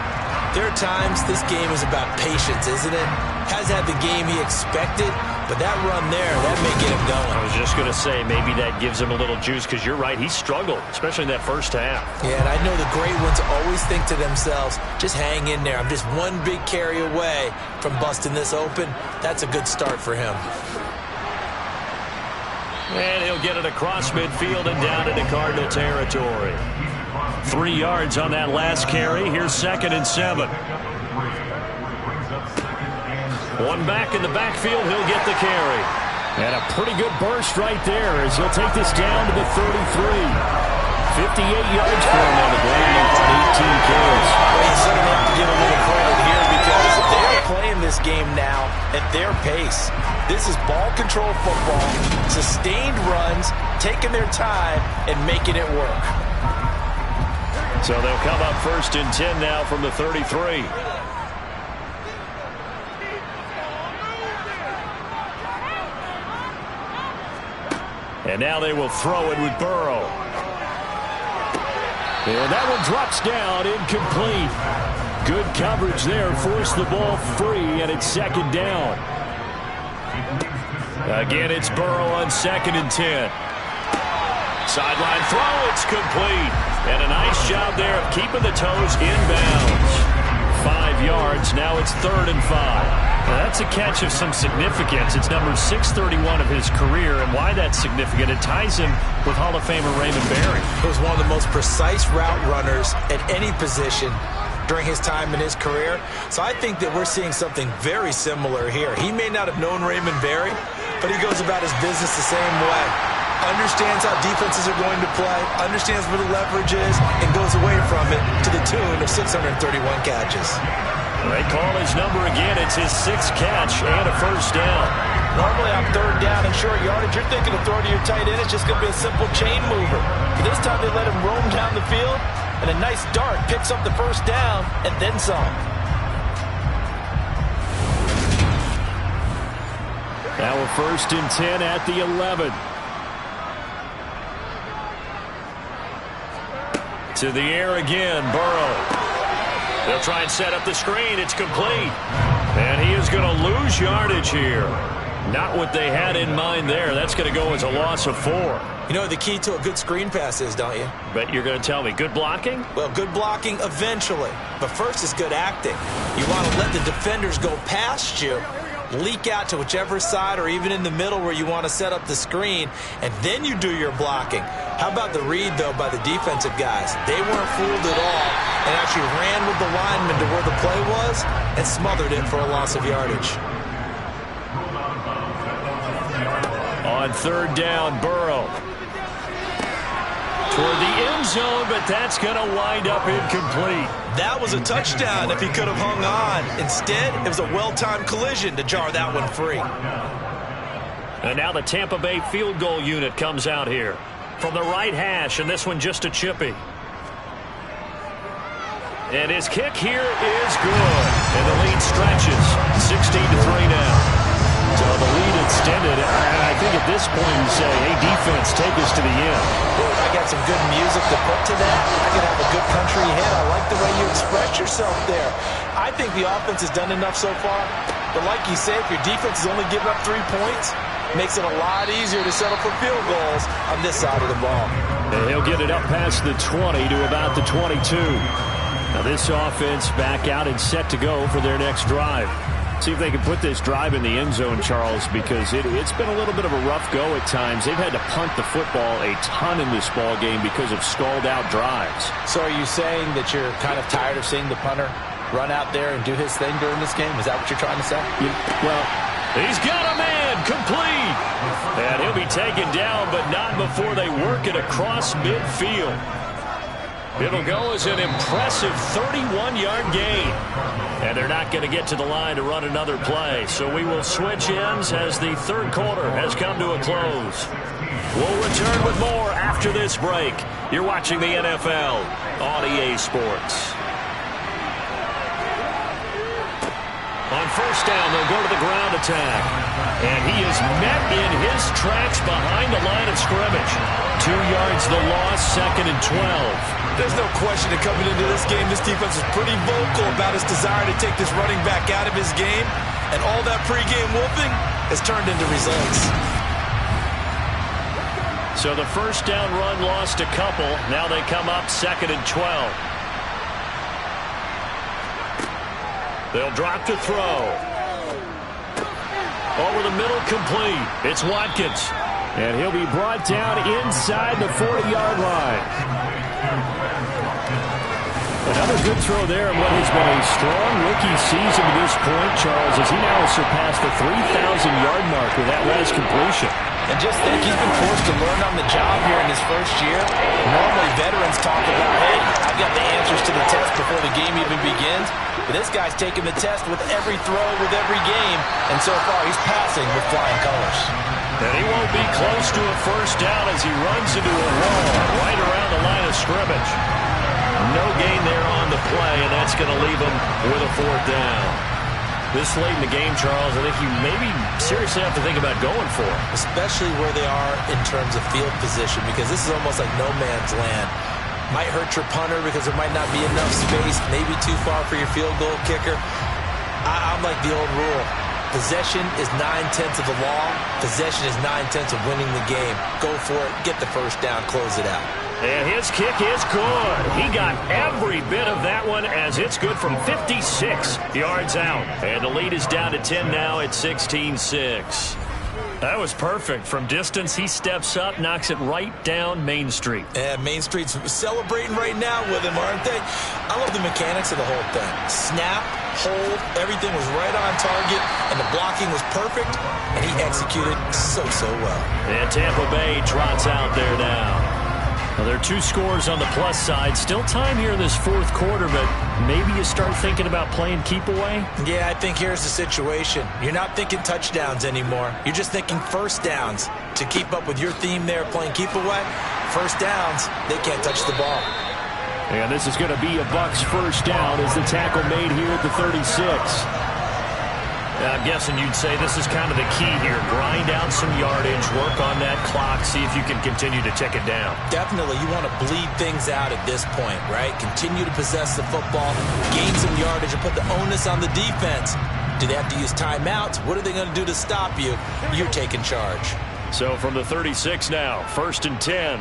[SPEAKER 5] there are times this game is about patience, isn't it? Has had the game he expected, but that run there, that may get him going.
[SPEAKER 2] I was just going to say, maybe that gives him a little juice because you're right, he struggled, especially in that first half.
[SPEAKER 5] Yeah, and I know the great ones always think to themselves, just hang in there. I'm just one big carry away from busting this open. That's a good start for him.
[SPEAKER 2] And he'll get it across midfield and down into Cardinal territory. 3 yards on that last carry. Here's 2nd and 7. One back in the backfield, he'll get the carry. And a pretty good burst right there as he'll take this down to the 33. 58 yards for him on the ground on 18 carries.
[SPEAKER 5] Well, you certainly have to give a little credit here because they're playing this game now at their pace. This is ball control football, sustained runs, taking their time, and making it work.
[SPEAKER 2] So they'll come up 1st and 10 now from the 33. And now they will throw it with Burrow. And that one drops down, incomplete. Good coverage there, forced the ball free, and it's 2nd down. Again, it's Burrow on 2nd and 10. Sideline throw, it's complete. And a nice job there of keeping the toes inbounds. 5 yards, now it's 3rd and 5. Now that's a catch of some significance. It's number 631 of his career, and why that's significant, it ties him with Hall of Famer Raymond Berry.
[SPEAKER 5] He was one of the most precise route runners at any position during his time in his career. So I think that we're seeing something very similar here. He may not have known Raymond Berry, but he goes about his business the same way. Understands how defenses are going to play, understands where the leverage is, and goes away from it to the tune of 631 catches.
[SPEAKER 2] They call his number again. It's his 6th catch and a 1st down.
[SPEAKER 5] Normally on 3rd down and short yardage, you're thinking of throwing to your tight end. It's just going to be a simple chain mover. But this time they let him roam down the field, and a nice dart picks up the 1st down and then some.
[SPEAKER 2] Now we're 1st and 10 at the 11. To the air again, Burrow. They'll try and set up the screen. It's complete. And he is going to lose yardage here. Not what they had in mind there. That's going to go as a loss of 4.
[SPEAKER 5] You know what the key to a good screen pass is, don't you?
[SPEAKER 2] Bet you're going to tell me. Good blocking?
[SPEAKER 5] Well, good blocking eventually. But first is good acting. You want to let the defenders go past you, leak out to whichever side or even in the middle where you want to set up the screen, and then you do your blocking. How about the read, though, by the defensive guys? They weren't fooled at all and actually ran with the lineman to where the play was and smothered it for a loss of yardage.
[SPEAKER 2] On 3rd down, Burrow. Toward the end zone, but that's going to wind up incomplete.
[SPEAKER 5] That was a touchdown if he could have hung on. Instead, it was a well-timed collision to jar that one free.
[SPEAKER 2] And now the Tampa Bay field goal unit comes out here from the right hash, and this one just a chippy. And his kick here is good. And the lead stretches 16-3 now. So the lead extended, and I think at this point you say, hey, defense, take us to the end.
[SPEAKER 5] I got some good music to put to that. I could have a good country hit. I like the way you express yourself there. I think the offense has done enough so far. But like you say, if your defense is only giving up 3 points, makes it a lot easier to settle for field goals on this side of the ball.
[SPEAKER 2] And he'll get it up past the 20 to about the 22. Now this offense back out and set to go for their next drive. See if they can put this drive in the end zone, Charles, because it's been a little bit of a rough go at times. They've had to punt the football a ton in this ball game because of stalled-out drives.
[SPEAKER 5] So are you saying that you're kind of tired of seeing the punter run out there and do his thing during this game? Is that what you're trying to say?
[SPEAKER 2] Yeah, well, he's got a man complete. And he'll be taken down, but not before they work it across midfield. It'll go as an impressive 31-yard gain. And they're not going to get to the line to run another play. So we will switch ends as the 3rd quarter has come to a close. We'll return with more after this break. You're watching the NFL on EA Sports. On 1st down, they'll go to the ground attack. And he is met in his tracks behind the line of scrimmage. 2 yards the loss, 2nd and 12.
[SPEAKER 5] There's no question that coming into this game, this defense is pretty vocal about its desire to take this running back out of his game. And all that pregame wolfing has turned into results.
[SPEAKER 2] So the 1st down run lost a couple. Now they come up 2nd and 12. They'll drop to throw. Over the middle, complete. It's Watkins. And he'll be brought down inside the 40-yard line. Another good throw there in what has been a strong rookie season to this point, Charles, as he now has surpassed the 3,000-yard mark with that last completion.
[SPEAKER 5] And just think, he's been forced to learn on the job here in his first year. Normally, veterans talk about, hey, I've got the answers to the test before the game even begins. But this guy's taking the test with every throw, with every game. And so far, he's passing with flying colors.
[SPEAKER 2] And he won't be close to a 1st down as he runs into a wall right around the line of scrimmage. No gain there on the play, and that's going to leave him with a 4th down. This late in the game, Charles, I think you maybe seriously have to think about going for it.
[SPEAKER 5] Especially where they are in terms of field position, because this is almost like no man's land. Might hurt your punter because there might not be enough space, maybe too far for your field goal kicker. I'm like the old rule. Possession is 9/10 of the law. Possession is 9/10 of winning the game. Go for it. Get the 1st down. Close it out.
[SPEAKER 2] And his kick is good. He got every bit of that one as it's good from 56 yards out. And the lead is down to 10 now at 16-6. That was perfect. From distance, he steps up, knocks it right down Main Street.
[SPEAKER 5] Yeah, Main Street's celebrating right now with him, aren't they? I love the mechanics of the whole thing. Snap, hold, everything was right on target, and the blocking was perfect, and he executed so well.
[SPEAKER 2] And Tampa Bay trots out there now. Well, there are 2 scores on the plus side. Still time here in this 4th quarter, but maybe you start thinking about playing keep away?
[SPEAKER 5] Yeah, I think here's the situation. You're not thinking touchdowns anymore. You're just thinking 1st downs. To keep up with your theme there, playing keep away, 1st downs, they can't touch the ball.
[SPEAKER 2] And this is going to be a Bucs 1st down as the tackle made here at the 36. I'm guessing you'd say this is kind of the key here. Grind out some yardage, work on that clock, see if you can continue to tick it down.
[SPEAKER 5] Definitely, you want to bleed things out at this point, right? Continue to possess the football, gain some yardage, and put the onus on the defense. Do they have to use timeouts? What are they going to do to stop you? You're taking charge.
[SPEAKER 2] So from the 36 now, 1st and 10.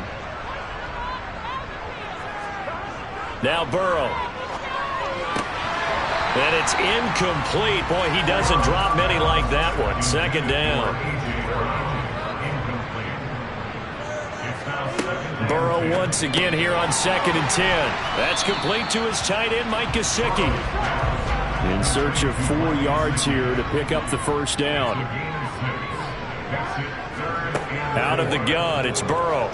[SPEAKER 2] Now Burrow. And it's incomplete. Boy, he doesn't drop many like that one. 2nd down. Burrow once again here on 2nd and 10. That's complete to his tight end, Mike Gesicki. In search of 4 yards here to pick up the 1st down. Out of the gun, it's Burrow.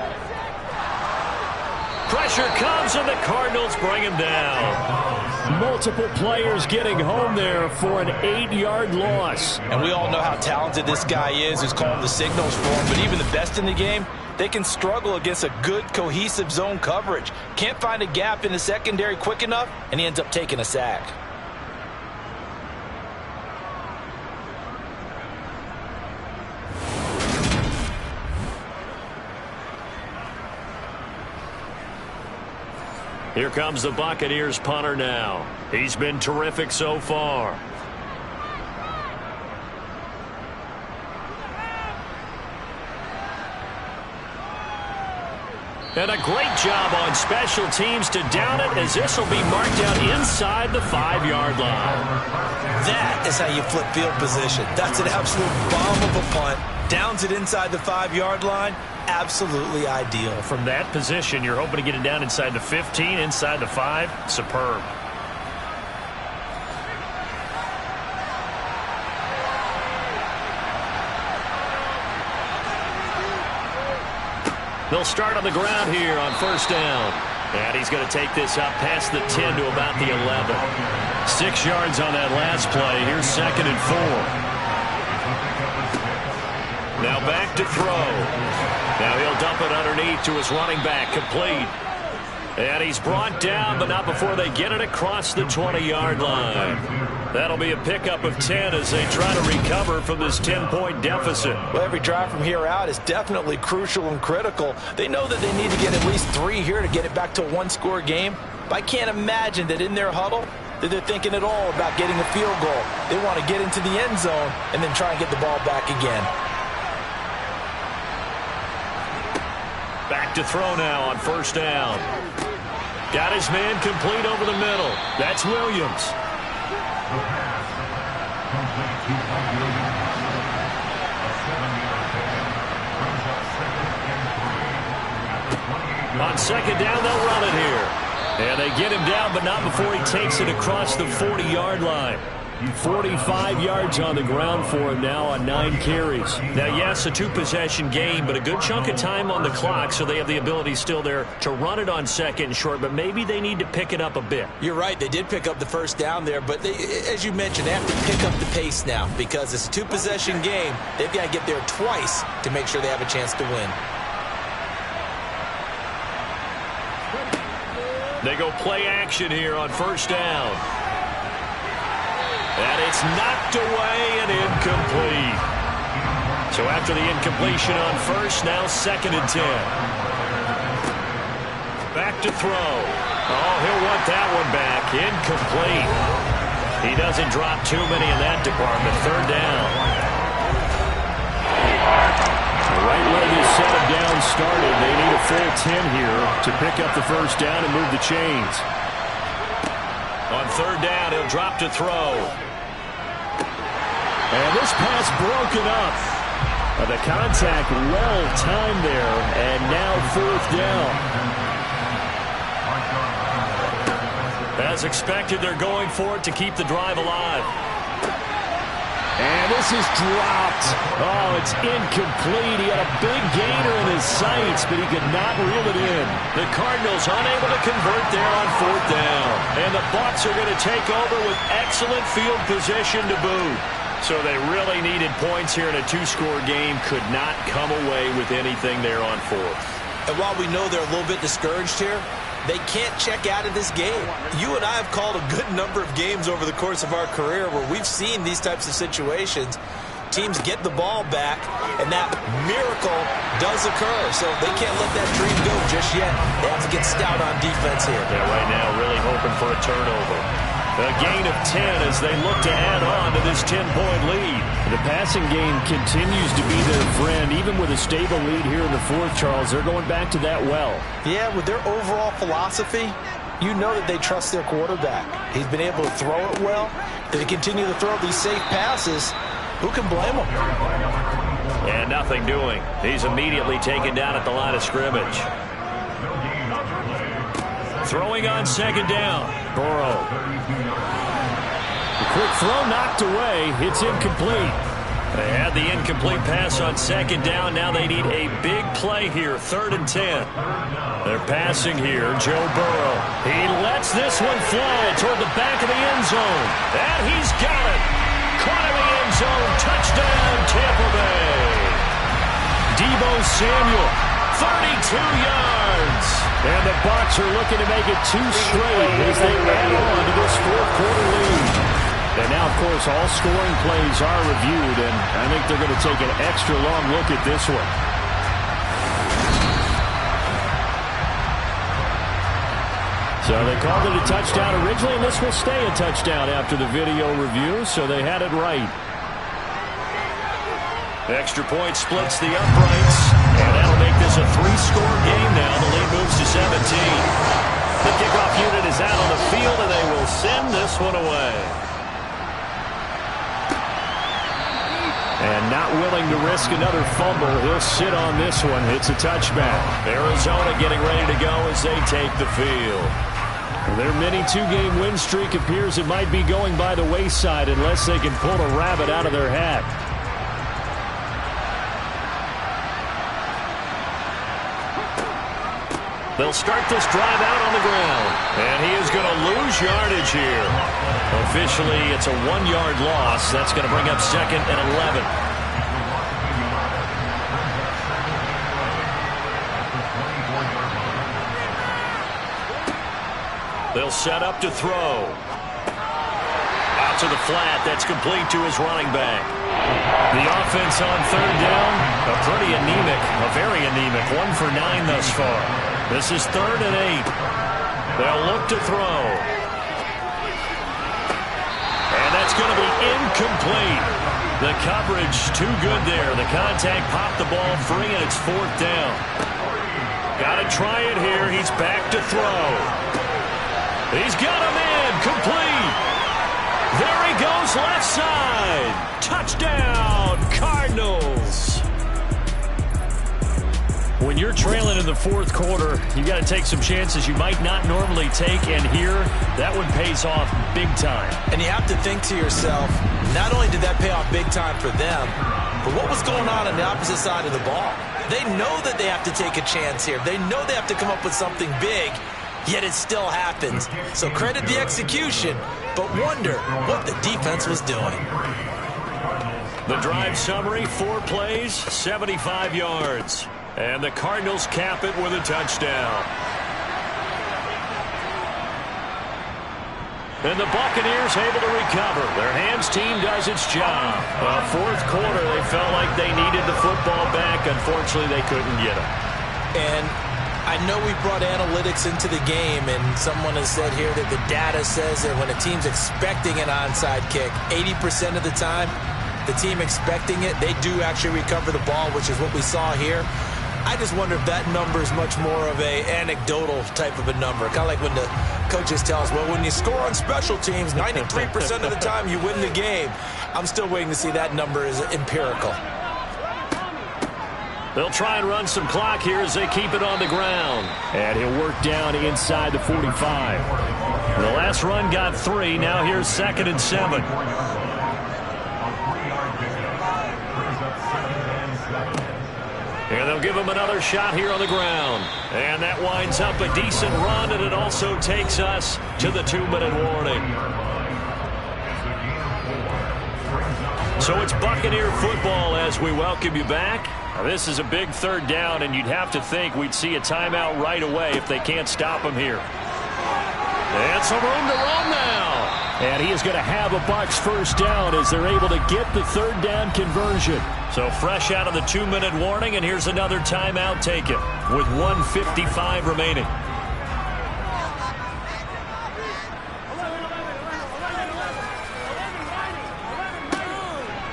[SPEAKER 2] Pressure comes, and the Cardinals bring him down. Multiple players getting home there for an 8-yard loss.
[SPEAKER 5] And we all know how talented this guy is who's calling the signals for him. But even the best in the game, they can struggle against a good, cohesive zone coverage. Can't find a gap in the secondary quick enough, and he ends up taking a sack.
[SPEAKER 2] Here comes the Buccaneers punter now. He's been terrific so far. And a great job on special teams to down it, as this will be marked out inside the 5-yard line.
[SPEAKER 5] That is how you flip field position. That's an absolute bomb of a punt. Downs it inside the 5-yard line. Absolutely ideal.
[SPEAKER 2] From that position, you're hoping to get it down inside the 15, inside the 5. Superb. They'll start on the ground here on 1st down. And he's going to take this up past the 10 to about the 11. 6 yards on that last play. Here's 2nd and 4. Now back to throw. Now he'll dump it underneath to his running back, complete. And he's brought down, but not before they get it across the 20-yard line. That'll be a pickup of 10 as they try to recover from this 10-point deficit.
[SPEAKER 5] Well, every drive from here out is definitely crucial and critical. They know that they need to get at least 3 here to get it back to a 1-score game. But I can't imagine that in their huddle that they're thinking at all about getting a field goal. They want to get into the end zone and then try and get the ball back again.
[SPEAKER 2] Back to throw now on 1st down. Got his man complete over the middle. That's Williams. On 2nd down, they'll run it here. And they get him down, but not before he takes it across the 40-yard line. 45 yards on the ground for him now on 9 carries. Now, yes, a 2-possession game, but a good chunk of time on the clock, so they have the ability still there to run it on 2nd and short, but maybe they need to pick it up a bit.
[SPEAKER 5] You're right. They did pick up the 1st down there, but they, as you mentioned, they have to pick up the pace now because it's a 2-possession game. They've got to get there twice to make sure they have a chance to win.
[SPEAKER 2] They go play action here on 1st down. And it's knocked away and incomplete. So after the incompletion on 1st, now 2nd and 10. Back to throw. Oh, he'll want that one back. Incomplete. He doesn't drop too many in that department. 3rd down. Right where this set of down started, they need a full 10 here to pick up the 1st down and move the chains. On 3rd down, he'll drop to throw. And this pass broken up. The contact well timed there, and now 4th down. As expected, they're going for it to keep the drive alive. And this is dropped. Oh, it's incomplete. He had a big gainer in his sights, but he could not reel it in. The Cardinals unable to convert there on 4th down. And the Bucs are going to take over with excellent field position to boot. So they really needed points here in a 2-score game. Could not come away with anything there on 4th.
[SPEAKER 5] And while we know they're a little bit discouraged here, they can't check out of this game. You and I have called a good number of games over the course of our career where we've seen these types of situations. Teams get the ball back, and that miracle does occur. So they can't let that dream go just yet. They have to get stout on defense here.
[SPEAKER 2] Yeah, right now really hoping for a turnover. A gain of 10 as they look to add on to this 10-point lead. The passing game continues to be their friend. Even with a stable lead here in the fourth, Charles, they're going back to that well.
[SPEAKER 5] Yeah, with their overall philosophy, you know that they trust their quarterback. He's been able to throw it well. If they continue to throw these safe passes, who can blame him?
[SPEAKER 2] And nothing doing. He's immediately taken down at the line of scrimmage. Throwing on second down. Burrow. The quick throw knocked away. It's incomplete. They had the incomplete pass on second down. Now they need a big play here. 3rd and 10. They're passing here. Joe Burrow. He lets this one fly toward the back of the end zone. And he's got it. Caught in the end zone. Touchdown, Tampa Bay. Deebo Samuel, 32 yards. And the Bucs are looking to make it 2 straight as they add on to this fourth-quarter lead. And now, of course, all scoring plays are reviewed, and I think they're going to take an extra long look at this one. So they called it a touchdown originally, and this will stay a touchdown after the video review, so they had it right. Extra point splits the uprights, and that'll make this a 3-score game now. The lead moves to 17. The kickoff unit is out on the field, and they will send this one away. And not willing to risk another fumble, he'll sit on this one. It's a touchback. Arizona getting ready to go as they take the field. Their mini 2-game win streak appears it might be going by the wayside unless they can pull a rabbit out of their hat. They'll start this drive out on the ground. And he is going to lose yardage here. Officially, it's a 1-yard loss. That's going to bring up 2nd and 11. They'll set up to throw. Out to the flat. That's complete to his running back. The offense on 3rd down, a pretty anemic, a very anemic 1 for 9 thus far. This is 3rd and 8. They'll look to throw. And that's going to be incomplete. The coverage too good there. The contact popped the ball free, and it's 4th down. Got to try it here. He's back to throw. He's got a man. Complete. There he goes left side. Touchdown, Cardinals. When you're trailing in the fourth quarter, you got to take some chances you might not normally take, and here, that one pays off big time.
[SPEAKER 5] And you have to think to yourself, not only did that pay off big time for them, but what was going on the opposite side of the ball? They know that they have to take a chance here. They know they have to come up with something big, yet it still happens. So credit the execution, but wonder what the defense was doing.
[SPEAKER 2] The drive summary, 4 plays, 75 yards. And the Cardinals cap it with a touchdown. And the Buccaneers able to recover. Their hands team does its job. Fourth quarter, they felt like they needed the football back. Unfortunately, they couldn't get it.
[SPEAKER 5] And I know we brought analytics into the game, and someone has said here that the data says that when a team's expecting an onside kick, 80% of the time, the team expecting it, they do actually recover the ball, which is what we saw here. I just wonder if that number is much more of a anecdotal type of a number. Kind of like when the coaches tell us, well, when you score on special teams, 93% of the time you win the game. I'm still waiting to see that number is empirical.
[SPEAKER 2] They'll try and run some clock here as they keep it on the ground. And he'll work down inside the 45. The last run got 3. Now here's 2nd and 7. And they'll give him another shot here on the ground. And that winds up a decent run, and it also takes us to the 2-minute warning. So it's Buccaneer football as we welcome you back. Now, this is a big third down, and you'd have to think we'd see a timeout right away if they can't stop him here. And some room to run now. And he is going to have a Bucs first down as they're able to get the third down conversion. So fresh out of the 2-minute warning, and here's another timeout taken with 1:55 remaining.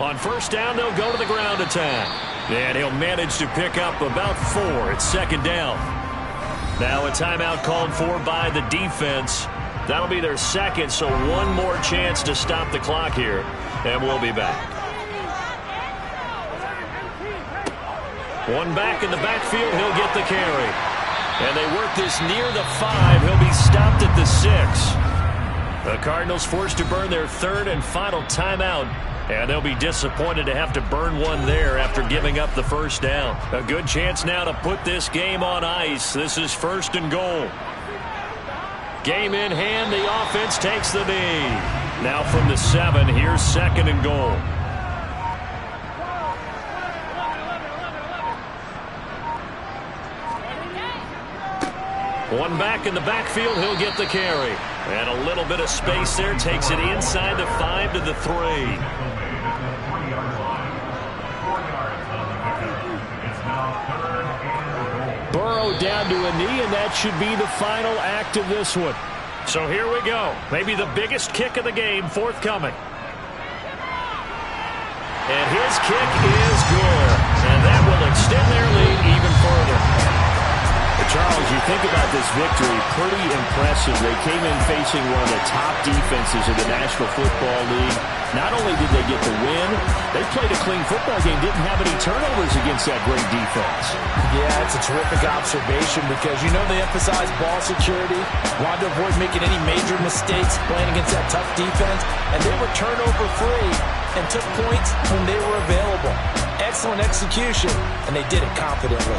[SPEAKER 2] On first down, they'll go to the ground attack. And he'll manage to pick up about 4 at second down. Now a timeout called for by the defense. That'll be their second, so one more chance to stop the clock here. And we'll be back. One back in the backfield, he'll get the carry. And they work this near the 5. He'll be stopped at the 6. The Cardinals forced to burn their third and final timeout. And they'll be disappointed to have to burn one there after giving up the first down. A good chance now to put this game on ice. This is first and goal. Game in hand, the offense takes the knee. Now from the 7, here's second and goal. One back in the backfield, he'll get the carry. And a little bit of space there, takes it inside the 5 to the 3. Burrow down to a knee, and that should be the final act of this one. So here we go. Maybe the biggest kick of the game forthcoming. And his kick is good. And that will extend their lead even further. Charles, you think about this victory, pretty impressive. They came in facing one of the top defenses of the National Football League. Not only did they get the win, they played a clean football game, didn't have any turnovers against that great defense.
[SPEAKER 3] Yeah, it's a terrific observation because you know they emphasize ball security, wanted to avoid making any major mistakes playing against that tough defense, and they were turnover free and took points when they were available. Excellent execution, and they did it confidently.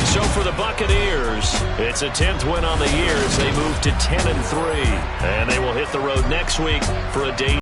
[SPEAKER 2] So for the Buccaneers, it's a 10th win on the year as they move to 10-3. And they will hit the road next week for a day.